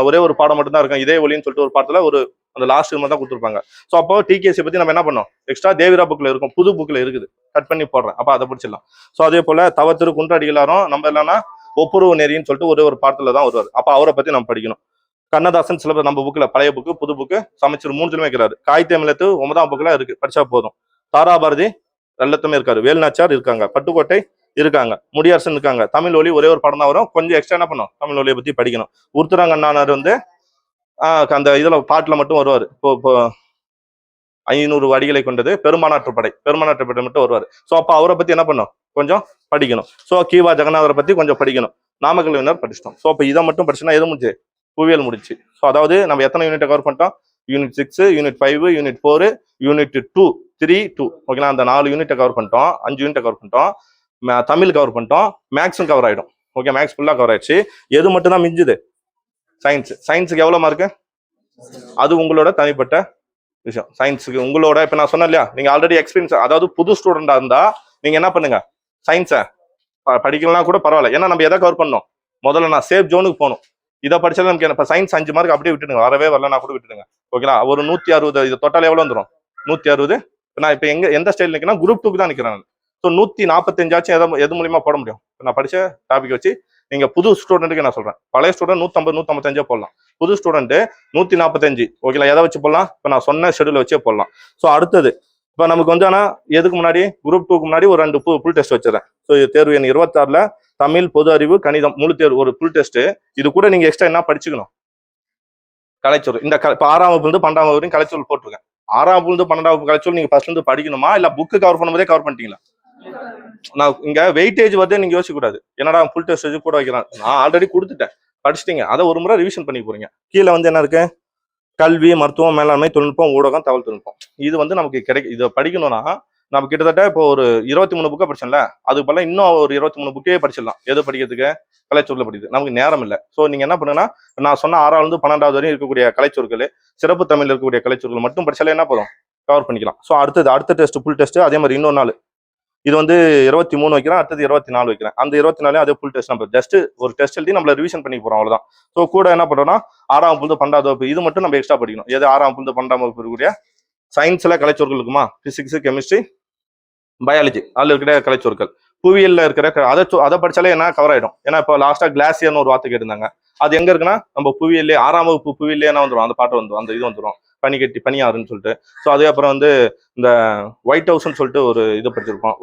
ஒரே ஒரு பாடம் மட்டும் தான் இருக்கும், இதே ஒளின்னு சொல்லிட்டு ஒரு பாடத்துல ஒரு அந்த லாஸ்ட் மட்டும் தான் கொடுத்துருப்பாங்க. ஸோ அப்போ டி.கே.சி பத்தி நம்ம என்ன பண்ணோம், எக்ஸ்ட்ரா தேவிரா புக்ல இருக்கும், புது புக்ல இருக்குது, கட் பண்ணி போடுறேன், அப்போ அதை படிச்சிடலாம். ஸோ அதே போல தவத்திரு குன்றடிகளாரும் நம்ம இல்லைன்னா ஒப்புரவு நெறின்னு சொல்லிட்டு ஒரே ஒரு பாடத்துல தான் வருவார். அப்போ அவரை பத்தி நம்ம படிக்கணும். கண்ணதாசன் சிலபஸ் நம்ம புக்ல பழைய புக்கு புது புக்கு சமைச்சர் 3 வைக்கிறாரு. காய்த்தமிழத்து 9ஆம் புக்ல இருக்கு, படிச்சா போதும். தாராபாரதி எல்லாத்துமே இருக்காரு, வேலுநாச்சியார் இருக்காங்க, பட்டுக்கோட்டை இருக்காங்க, முடியரசன் இருக்காங்க. தமிழ் ஒலி ஒரே ஒரு படம் தான் வரும், கொஞ்சம் எக்ஸ்ட்ரா என்ன பண்ணும், தமிழ் ஒலியை பத்தி படிக்கணும். உருத்துராங்கண்ணானார் வந்து அந்த இதுல பாட்டுல மட்டும் வருவார். இப்போ 500 அடிகளை கொண்டது பெருமானாற்றுப்படை மட்டும் வருவார். ஸோ அப்போ அவரை பத்தி என்ன பண்ணும், கொஞ்சம் படிக்கணும். ஸோ கீவா ஜெகநாதரை பத்தி கொஞ்சம் படிக்கணும். நாமக்கல் வினர் படிச்சிட்டோம். ஸோ அப்போ இதை மட்டும் படிச்சுன்னா எது முடிச்சு, புவியியல் முடிச்சு. ஸோ அதாவது நம்ம எத்தனை யூனிட்டை கவர் பண்ணிட்டோம், யூனிட் 6, யூனிட் 5, யூனிட் 4, யூனிட் 2, 3, 2. ஓகேங்களா? அந்த 4 யூனிட்டை கவர் பண்ணிட்டோம், 5 யூனிட்டை கவர் பண்ணிட்டோம், தமிழ் கவர் பண்ணிட்டோம், மேக்ஸும் கவர் ஆயிடும். ஓகே, மேக்ஸ் ஃபுல்லா கவர் ஆயிடுச்சு. எது மட்டும் தான் மிஞ்சுது, சயின்ஸ். சயின்ஸுக்கு எவ்வளவு மார்க்கு, அது உங்களோட தனிப்பட்ட விஷயம். சயின்ஸுக்கு உங்களோட இப்ப நான் சொன்னேன் இல்லையா, நீங்க ஆல்ரெடி எக்ஸ்பீரியன்ஸ், அதாவது புது ஸ்டூடெண்டா இருந்தா நீங்க என்ன பண்ணுங்க, சயின்ஸை படிக்கலாம் கூட பரவாயில்ல. ஏன்னா நம்ம எதை கவர் பண்ணோம், முதல்ல நான் சேஃப் ஜோனுக்கு போகணும். இதை படிச்சாலும் நமக்கு என்ன, சயின்ஸ் 5 மார்க் அப்படியே விட்டுடுங்க, வரவே வரல கூட விட்டுடுங்க. ஓகேங்களா? ஒரு 160 இது தொட்டால் எவ்வளவு வந்துடும், 160. நான் இப்ப எந்த ஸ்டைல் நிற்கிறேன், குரூப் 2க்கு தான் நிற்கிறேன். ஸோ 145 எது மூலியமா போட முடியும், நான் படிச்ச டாபிக் வச்சு. நீங்க புது ஸ்டூடெண்ட்டுக்கு நான் சொல்றேன், பழைய ஸ்டூடெண்ட் 150 155 போடலாம், புது ஸ்டூடெண்ட் 145. ஓகேங்களா? எதை வச்சு போடலாம், இப்போ நான் சொன்ன ஷெடியூல் வச்சே போடலாம். ஸோ அடுத்தது இப்போ நமக்கு வந்து, ஆனால் எதுக்கு முன்னாடி, குரூப் 2க்கு முன்னாடி ஒரு 2 புல் டெஸ்ட் வச்சிடறேன். ஸோ தேர்வு எண் 26ல தமிழ், பொது அறிவு, கணிதம் முழு தேர்வு ஒரு புல் டெஸ்ட். இது கூட நீங்க எக்ஸ்ட்ரா என்ன படிச்சுக்கணும், கலைச்சொல். இந்த இப்போ 6ஆம் வகுப்புலேருந்து 12ஆம் வகுப்பு வரைக்கும் கலைச்சொல் போட்டிருக்கேன். 6ஆம் வகுப்புலேருந்து 12ஆம் வகுப்பு கலைச்சொல் நீங்க ஃபர்ஸ்ட்ல இருந்து படிக்கணுமா, இல்ல புக்கு கவர் பண்ணும்போதே கவர் பண்ணிட்டீங்களா? நான் இங்க வெயிட்டேஜ் வருதே நீங்க யோசிக்க கூடாது, என்னடா ஃபுல் டெஸ்ட் கூட வைக்கிறான், நான் ஆல்ரெடி கொடுத்துட்டேன், படிச்சிட்டீங்க. அதை ஒரு முறை ரிவிஷன் பண்ணி போறீங்க. கீழே வந்து என்ன இருக்கு, கல்வி, மருத்துவம், மேலாண்மை, தொழில்நுட்பம், ஊடகம், தகவல் தொழில்நுட்பம். இது வந்து நமக்கு இதை படிக்கணும்னா நம்ம கிட்டத்தட்ட இப்போ ஒரு 23 புக்கை படிச்சோம்ல, அதுக்கு பதிலா இன்னும் ஒரு 23 புக்கே படிச்சிடலாம். எது படிக்கிறதுக்கு? கலைச்சொற்கள் படிக்கிறது. நமக்கு நேரம் இல்லை. ஸோ நீங்க என்ன பண்ணுங்கன்னா, நான் சொன்ன 6வது இருந்து 12வது வரையும் இருக்கக்கூடிய கலைச்சொற்கள், சிறப்பு தமிழ் இருக்கக்கூடிய கலைச்சொற்கள் மட்டும் படிச்சாலே என்ன போதும், கவர் பண்ணிக்கலாம். ஸோ அடுத்த டெஸ்ட் ஃபுல் டெஸ்ட் அதே மாதிரி இன்னொரு நாள் இது வந்து 23 வைக்கிறேன், அடுத்தது 24 வைக்கிறேன். அந்த 24 அதே ஃபுல் டெஸ்ட் நம்ம ஜஸ்ட் ஒரு டெஸ்ட் எழுதி நம்மள ரிவிஷன் பண்ணி போறோம், அவ்வளவுதான். ஸோ கூட என்ன பண்றோம்னா 6ஆம் வகுப்பு 12வது வகுப்பு இது மட்டும் நம்ம எக்ஸ்ட்ரா படிக்கணும். எது 6ஆம் வகுப்பு 12ஆம் வகுப்பு இருக்கக்கூடிய சயின்ஸ்ல கலைச்சொற்கள் இருக்குமா, பிசிக்ஸ், கெமிஸ்ட்ரி, பயாலஜி அதுல இருக்கிற கலைச்சொற்கள், புவியியல்ல இருக்கிற அதை படிச்சாலே என்ன கவர் ஆயிடும். ஏன்னா இப்போ லாஸ்டா கிளாசியர்னு ஒரு வார்த்தை கேட்டிருந்தாங்க. அது எங்க இருக்குன்னா நம்ம புவியிலே 6ஆம் வகுப்பு புவியிலே என்ன வந்துடும், அந்த பாட்டு வந்துடும், அந்த இது வந்துடும், பனிக்கட்டி பனியாறுன்னு சொல்லிட்டு. ஸோ அதுக்கப்புறம் வந்து இந்த ஒயிட் ஹவுஸ்ன்னு சொல்லிட்டு ஒரு இது படிச்சிருப்போம்,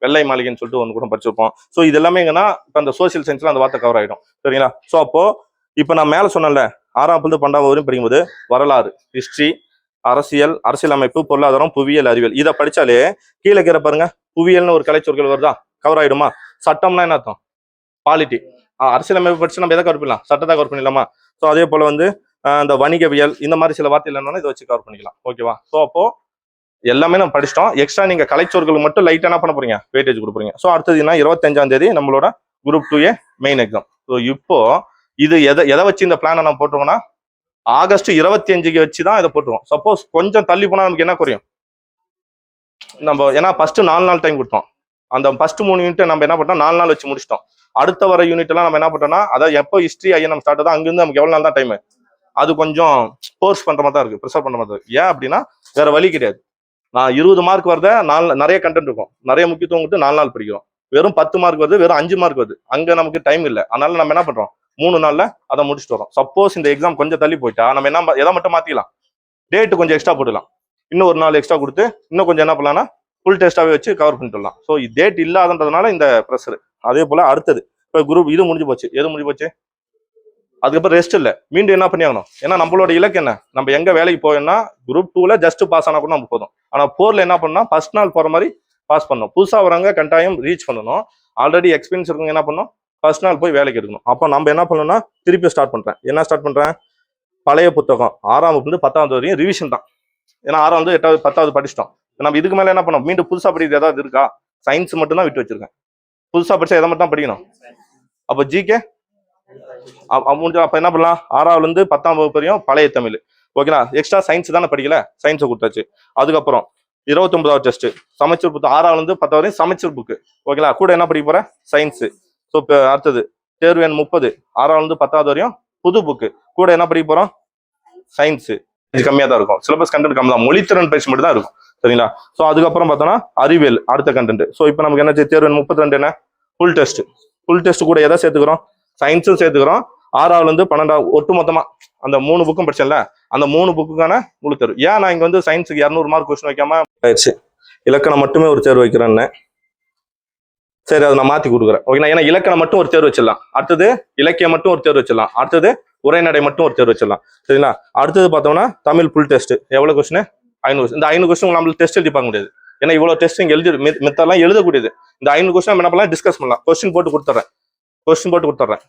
வெள்ளை மாளிகைன்னு சொல்லிட்டு ஒன்று கூட படிச்சிருப்போம். ஸோ இது எல்லாமே எங்கன்னா இப்போ அந்த சோசியல் சயின்ஸ்ல அந்த வார்த்தை கவர் ஆயிடும். சரிங்களா? ஸோ அப்போ இப்போ நான் மேலே சொன்னேன்ல 6ஆம் வகுப்பு 12ஆம் வரையும் படிக்கும்போது வரலாறு, ஹிஸ்டரி, அரசியல், அரசியலமைப்பு, பொருளாதாரம், புவியியல், அறிவியல் இதை படிச்சாலே கீழே கீரை பாருங்க புவியியல்னு ஒரு கலைச்சொற்கள் வருதா, கவர் ஆயிடுமா? சட்டம்னா என்ன அர்த்தம்? பாலிட்டி. அரசியலமைப்பு படிச்சு நம்ம எதை கவர் பண்ணலாம், சட்டத்தை கவர் பண்ணிடலாமா? ஸோ அதே போல வந்து இந்த வணிகவியல் இந்த மாதிரி சில வார்த்தைகள் என்னன்னா இதை வச்சு கவர் பண்ணிக்கலாம். ஓகேவா? ஸோ அப்போ எல்லாமே நம்ம படிச்சிட்டோம். எக்ஸ்ட்ரா நீங்க கலைச்சொற்கள் மட்டும் லைட்டா என்ன பண்ண போறீங்க, வெயிட்டேஜ் கொடுப்பீங்க. ஸோ அடுத்தது 25ஆம் தேதி நம்மளோட group 2A main exam. So இப்போ இது எதை வச்சு இந்த பிளானை நம்ம போட்டுருவோம்னா ஆகஸ்ட் 25க்கு வச்சு தான் இதை போட்டுருவோம். சப்போஸ் கொஞ்சம் தள்ளி போனா நமக்கு என்ன குறையும், நம்ம ஏன்னா ஃபர்ஸ்ட் 4 நாள் டைம் கொடுத்தோம். அந்த ஃபர்ஸ்ட் 3 யூனிட் நம்ம என்ன பண்ணோம், 4 நாள் வச்சு முடிச்சிட்டோம். அடுத்த வர யூனிட் எல்லாம் நம்ம என்ன பண்ணோம்னா, அதாவது எப்போ ஹிஸ்டரி ஐஎன்எம் ஸ்டார்ட் ஆகுதோ அங்கிருந்து நமக்கு எவ்வளவு நாள் தான் டைம், அது கொஞ்சம் ஃபோர்ஸ் பண்ற மாதிரி தான் இருக்கு, ப்ரெஷர் பண்ற மாதிரி இருக்கு. ஏன் அப்படின்னா வேற வழி கிடையாது. நான் 20 மார்க் வரத நிறைய கண்டென்ட் இருக்கும், நிறைய முக்கியத்துவம் கொடுத்து 4 நாள் படிக்கிறோம். வெறும் 10 மார்க் வருது, வெறும் 5 மார்க் வருது, அங்க நமக்கு டைம் இல்லை. அதனால நம்ம என்ன பண்றோம், 3 நாள்ல அதை முடிச்சுட்டு வரோம். சப்போஸ் இந்த எக்ஸாம் கொஞ்சம் தள்ளி போயிட்டா நம்ம என்ன எதை மட்டும் மாத்திக்கலாம், டேட் கொஞ்சம் எக்ஸ்ட்ரா போட்டுக்கலாம், இன்னும் ஒரு நாள் எக்ஸ்ட்ரா கொடுத்து இன்னும் கொஞ்சம் என்ன பண்ணலாம்னா ஃபுல் டெஸ்டாவே வச்சு கவர் பண்ணிட்டுலாம். ஸோ டேட் இல்லாதன்றதுனால இந்த ப்ரெஷர். அதே போல அடுத்தது இப்போ குரூப் இது முடிஞ்சு போச்சு. எது முடிஞ்சு போச்சு? அதுக்கப்புறம் ரெஸ்ட் இல்லை, மீண்டும் என்ன பண்ணி ஆகணும். ஏன்னா நம்மளோட இலக்கு என்ன, நம்ம எங்க வேலைக்கு போயோம்னா குரூப் 2ல ஜஸ்ட் பாஸ் ஆனா கூட நமக்கு போதும். ஆனா 4ல என்ன பண்ணா ஃபர்ஸ்ட் நாள் போற மாதிரி பாஸ் பண்ணணும். புதுசா வரவங்க கட்டாயம் ரீச் பண்ணணும். ஆல்ரெடி எக்ஸ்பீரியன்ஸ் இருக்கவங்க என்ன பண்ணணும், ஃபர்ஸ்ட் நாள் போய் வேலைக்கு எடுக்கணும். அப்போ நம்ம என்ன பண்ணணும்னா திருப்பி ஸ்டார்ட் பண்றேன். என்ன ஸ்டார்ட் பண்றேன், பழைய புத்தகம் 6ஆம் வகுப்பு 10வது வரையும் ரிவிஷன் தான். ஏன்னா 6வது 8வது 10வது படிச்சிட்டோம். நம்ம இதுக்கு மேல என்ன பண்ணோம், மீண்டும் புதுசா படிக்கிறது ஏதாவது இருக்கா, சயின்ஸ் மட்டும் தான் விட்டு வச்சிருக்கேன். புதுசா படிச்சா எதை மட்டும் தான் படிக்கணும். அப்போ ஜிகே முடிஞ்சா அப்ப என்ன பண்ணலாம், 6ஆவதுல இருந்து 10ஆம் வகுப்பு வரையும் பழைய தமிழ். ஓகேங்களா? எக்ஸ்ட்ரா சயின்ஸ் தானே படிக்கல, சயின்ஸை கொடுத்தாச்சு. அதுக்கப்புறம் 29வது டெஸ்ட் சமைச்சர் புக்கு, 6ஆவதுல இருந்து 10வது வரையும் சமைச்சர் புக்கு. ஓகேங்களா? கூட என்ன படிக்க போற, சயின்ஸ். ஸோ இப்போ அடுத்தது தேர்வு எண் 30 6ஆவதுல இருந்து 10வது வரையும் புது புக்கு, கூட என்ன படிக்க போறோம், சயின்ஸ். கம்மியா தான் இருக்கும், சிலபஸ் கண்டென்ட் கம்மி தான், மொழித்திறன் பயிற்சி மட்டும் தான் இருக்கும். சரிங்களா? ஸோ அதுக்கப்புறம் பார்த்தோம்னா அறிவியல் அடுத்த கண்டென்ட். ஸோ இப்போ நமக்கு என்ன தேர்வு எண் 32 என்ன, ஃபுல் டெஸ்ட். ஃபுல் டெஸ்ட் கூட எதை சேர்த்துக்கிறோம், சயின்ஸும் சேர்த்துக்கிறோம். 6ஆவதுல இருந்து 12வது ஒட்டு மொத்தமா அந்த 3 புக்கும் படிச்சேன்ல, அந்த 3 புக்குக்கான முழு தேர்வு. ஏன் நான் இங்க வந்து சயின்ஸுக்கு 200 மார்க் கொஸ்டின் வைக்காம ஆயிடுச்சு, இலக்கணம் மட்டுமே ஒரு தேர்வு வைக்கிறேன்னு. சரி, அதை நான் மாத்தி கொடுக்குறேன். ஓகேங்களா? ஏன்னா இலக்கணம் மட்டும் ஒரு தேர்வு வச்சிடலாம், அடுத்தது இலக்கியம் மட்டும் ஒரு தேர்வு வச்சிடலாம், அடுத்தது உரைநடை மட்டும் ஒரு தேர்வு வச்சிடலாம். சரிங்களா? அடுத்தது பார்த்தோம்னா தமிழ் ஃபுல் டெஸ்ட் எவ்வளவு கொஸ்டின், 500. இந்த 500 கொஸ்டின் நம்மளுக்கு டெஸ்ட் எழுதி பார்க்க முடியாது. ஏன்னா இவ்வளவு டெஸ்ட் இங்க எழுதி மெத்தெல்லாம் எழுதக்கூடியது. இந்த 500 கொஸ்டின் நம்ம என்ன பண்ணலாம், டிஸ்கஸ் பண்ணலாம். கொஸ்டின் போட்டு கொடுத்துறேன்.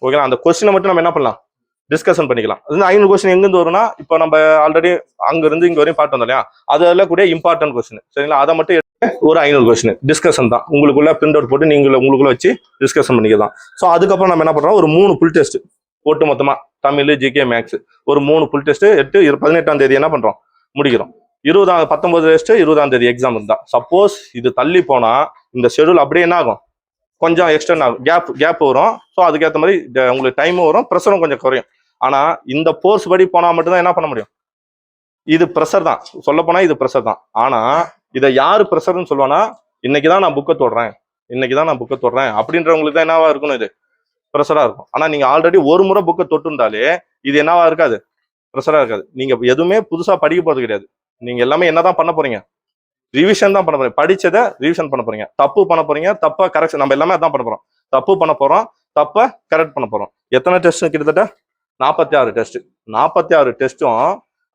ஓகேங்களா? அந்த கொஸ்டினை மட்டும் நம்ம என்ன பண்ணலாம், டிஸ்கஷன் பண்ணிக்கலாம். அது 500 கொஸ்டின் எங்கிருந்து வரும்னா, இப்போ நம்ம ஆல்ரெடி அங்க இருந்து இங்க வரையும் பார்த்து வந்தோம் இல்லையா, அதெல்லாம் கூட இம்பார்ட்டன்ட் கொஸ்டின். சரிங்களா? அதை மட்டும் ஒரு 500 கொஸ்டின் டிஸ்கஷன் தான். உங்களுக்குள்ள பிரிண்ட் அவுட் போட்டு உங்களுக்குள்ள வச்சு டிஸ்கஷன் பண்ணிக்கலாம். ஸோ அதுக்கப்புறம் நம்ம என்ன பண்றோம், ஒரு 3 ஃபுல் டெஸ்ட் போட்டு மொத்தமா தமிழ், ஜிகே, மேக்ஸ் ஒரு 3 ஃபுல் டெஸ்ட் 18ஆம் தேதி என்ன பண்றோம், முடிக்கிறோம். 19 டெஸ்ட் 20ஆம் தேதி எக்ஸாம் இருந்தா. சப்போஸ் இது தள்ளி போனா இந்த ஷெடியூல் அப்படியே என்ன ஆகும், கொஞ்சம் எக்ஸ்டெண்ட் ஆகும், கேப் வரும். ஸோ அதுக்கேற்ற மாதிரி உங்களுக்கு டைமும் வரும், ப்ரெஷரும் கொஞ்சம் குறையும். ஆனா இந்த கோர்ஸ் படி போனா மட்டும்தான் என்ன பண்ண முடியும், இது ப்ரெஷர் தான். சொல்ல போனா இது ப்ரெஷர் தான். ஆனா இதை யாரு ப்ரெஷர்னு சொல்லுவானா, இன்னைக்குதான் நான் புக்கை தொடுறேன் அப்படின்றவங்களுக்கு தான் என்னவா இருக்கணும், இது ப்ரெஷரா இருக்கும். ஆனா நீங்க ஆல்ரெடி ஒரு முறை புக்கை தொட்டுண்டாலே இது என்னவா இருக்காது, ப்ரெஷரா இருக்காது. நீங்க எதுவுமே புதுசா படிக்க போறது கிடையாது. நீங்க எல்லாமே என்னதான் பண்ண போறீங்க, ரிவிஷன் தான் பண்ண போறீங்க. படிச்சதை ரிவிஷன் பண்ண போறீங்க, தப்பு பண்ண போறீங்க, தப்பா கரெக்ஷன். நம்ம எல்லாமே அதான் பண்ண போறோம். தப்பு பண்ண போறோம், தப்ப கரெக்ட் பண்ண போறோம். எத்தனை டெஸ்ட், கிட்டத்தட்ட 46 டெஸ்ட். 46 டெஸ்ட்டும்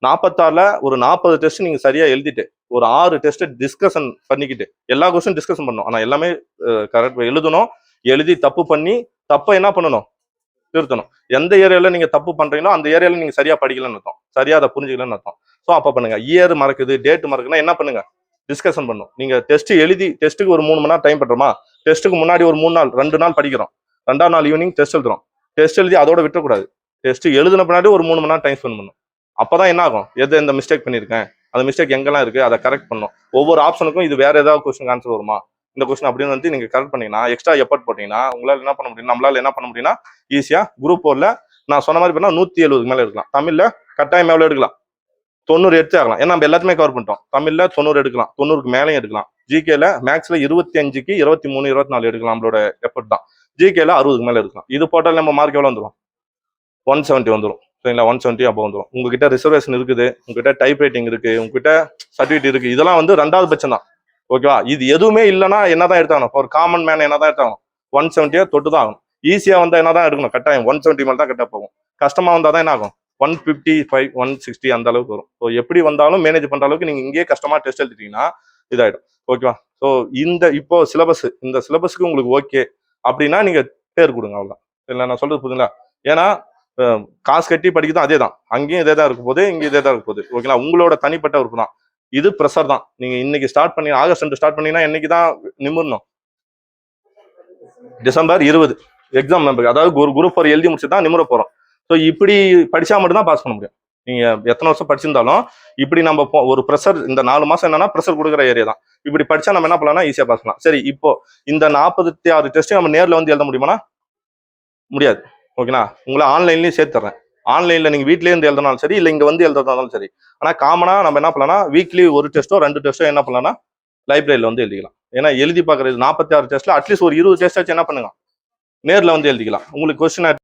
46ல ஒரு 40 டெஸ்ட் நீங்க சரியா எழுதிட்டு ஒரு 6 டெஸ்ட் டிஸ்கஷன் பண்ணிக்கிட்டு எல்லா கொஸ்டின் டிஸ்கஷன் பண்ணணும். ஆனா எல்லாமே கரெக்ட் எழுதணும். எழுதி தப்பு பண்ணி தப்ப என்ன பண்ணணும், திருத்தணும். எந்த ஏரியால நீங்க தப்பு பண்றீங்களோ அந்த ஏரியால நீங்க சரியா படிக்கலன்னு அர்த்தம். சரியா அதை புரிஞ்சுக்கலன்னு அர்த்தம். ஸோ அப்போ பண்ணுங்க. இயர் மறக்குது, டேட் மறக்குதுன்னா என்ன பண்ணுங்க, டிஸ்கஷன் பண்ணும். நீங்க டெஸ்ட் எழுதி டெஸ்ட்டுக்கு ஒரு 3 மணி நேரம் டைம் பண்றோமா, டெஸ்ட்டுக்கு முன்னாடி ஒரு 3 நாள் 2 நாள் படிக்கிறோம், 2ஆம் நாள் ஈவினிங் டெஸ்ட் எழுதுறோம். டெஸ்ட் எழுதி அதோட விட்டுறக்கூடாது. டெஸ்ட் எழுதின பின்னாடி ஒரு 3 மணி நேரம் டைம் ஸ்பெண்ட் பண்ணணும். அப்பதான் என்ன ஆகும், எது இந்த மிஸ்டேக் பண்ணியிருக்கேன், அந்த மிஸ்டேக் எங்கெல்லாம் இருக்கு அதை கரெக்ட் பண்ணும். ஒவ்வொரு ஆப்ஷனுக்கும் இது வேற ஏதாவது கொஸ்டின் ஆன்சர் வருமா, இந்த கொஸ்டின் அப்படின்னு வந்து நீங்க கரெக்ட் பண்ணீங்கன்னா, எக்ஸ்ட்ரா எஃபர்ட் போட்டீங்கன்னா உங்களால என்ன பண்ண முடியும், நம்மளால என்ன பண்ண முடியும்னா ஈஸியா குரூப் 4ல நான் சொன்ன மாதிரி பண்ணா 170 மேல எடுக்கலாம். தமிழ்ல கட்டாயம் எவ்வளவு எடுக்கலாம், 90 எடுத்து ஆகலாம். ஏன்னா நம்ம எல்லாத்தையுமே கவர் பண்ணிட்டோம். தமிழ்ல 90 எடுக்கலாம், 90க்கு மேலேயும் எடுக்கலாம். ஜிகேல மேக்ஸ்ல 25க்கு 23 24 எடுக்கலாம். நம்மளோட எஃபர்ட் தான். ஜிகேல 60க்கு மேல எடுக்கலாம். இது போட்டால் நம்ம மார்க் எவ்வளவு வந்துடும், 170 வந்துடும். சரிங்களா, 170 அப்போ வந்துடும். உங்ககிட்ட ரிசர்வேஷன் இருக்குது, உங்ககிட்ட டைப் ரைட்டிங் இருக்கு, உங்ககிட்ட சர்டிஃபிகேட் இருக்கு, இதெல்லாம் வந்து 2வது பட்சம் தான். ஓகேவா, இது எதுவுமே இல்லைன்னா என்னதான் எடுத்தாகணும், ஒரு காமன் மேன் என்னதான் எடுத்தாகணும், 170 தொட்டு தான் ஆகணும். ஈஸியா வந்தா என்னதான் எடுக்கணும், கட்டாயம் 170 மேல தான் கரெக்டாக போகும். கஷ்டமா வந்தா தான் என்ன ஆகும், 155 160 அந்த அளவுக்கு வரும். ஸோ எப்படி வந்தாலும் மேனேஜ் பண்ற அளவுக்கு நீங்க இங்கேயே கஷ்டமா டெஸ்ட் எழுதிட்டீங்கன்னா இதாயிடும். ஓகேவா. ஸோ இப்போ சிலபஸ், இந்த சிலபஸ்க்கு உங்களுக்கு ஓகே அப்படின்னா நீங்க பேர் கொடுங்க, அவ்வளவுதான். இல்லை நான் சொல்றது புரியுதுங்களா. ஏன்னா காசு கட்டி படிக்கதான் அதே தான், அங்கேயும் இதே தான் இருக்க போகுது, இங்கே இதே தான் இருக்க போகுது. ஓகேங்களா, உங்களோட தனிப்பட்ட உறுப்பு தான் இது. ப்ரெஷர் தான். நீங்க இன்னைக்கு ஸ்டார்ட் பண்ணி ஆகஸ்ட் 2 ஸ்டார்ட் பண்ணீங்கன்னா என்னைக்கு தான் நிமிரணும், டிசம்பர் 20 எக்ஸாம் நம்பருக்கு, அதாவது ஒரு குரூப் 4 எழுதி முடிச்சு தான் நிமிர போறோம். ஸோ இப்படி படிச்சா மட்டும் தான் பாஸ் பண்ண முடியும். நீங்க எத்தனை வருஷம் படிச்சிருந்தாலும் இப்படி நம்ம ஒரு ப்ரெஷர், இந்த 4 மாசம் என்னன்னா ப்ரெஷர் கொடுக்குற ஏரியா தான். இப்படி படிச்சா நம்ம என்ன பண்ணலாம்னா ஈஸியா பாஸ் பண்ணலாம். சரி, இப்போ இந்த 46 டெஸ்ட் நம்ம நேர்ல வந்து எழுத முடியுமானா முடியாது. ஓகேண்ணா, உங்களை ஆன்லைன்லயும் சேர்த்துறேன். ஆன்லைன்ல நீங்க வீட்லயே இருந்து எழுதினாலும் சரி, இல்லை இங்க வந்து எழுதுறதாலும் சரி. ஆனா காமனா நம்ம என்ன பண்ணலாம்னா வீக்லி ஒரு டெஸ்ட்டோ 2 டெஸ்ட்டோ என்ன பண்ணலாம்னா லைப்ரரியில வந்து எழுதிக்கலாம். ஏன்னா எழுதி பார்க்கறது 46 டெஸ்ட்ல அட்லீஸ்ட் ஒரு 20 டெஸ்ட் வச்சு என்ன பண்ணுங்க நேர்ல வந்து எழுதிக்கலாம். உங்களுக்கு கொஸ்டின்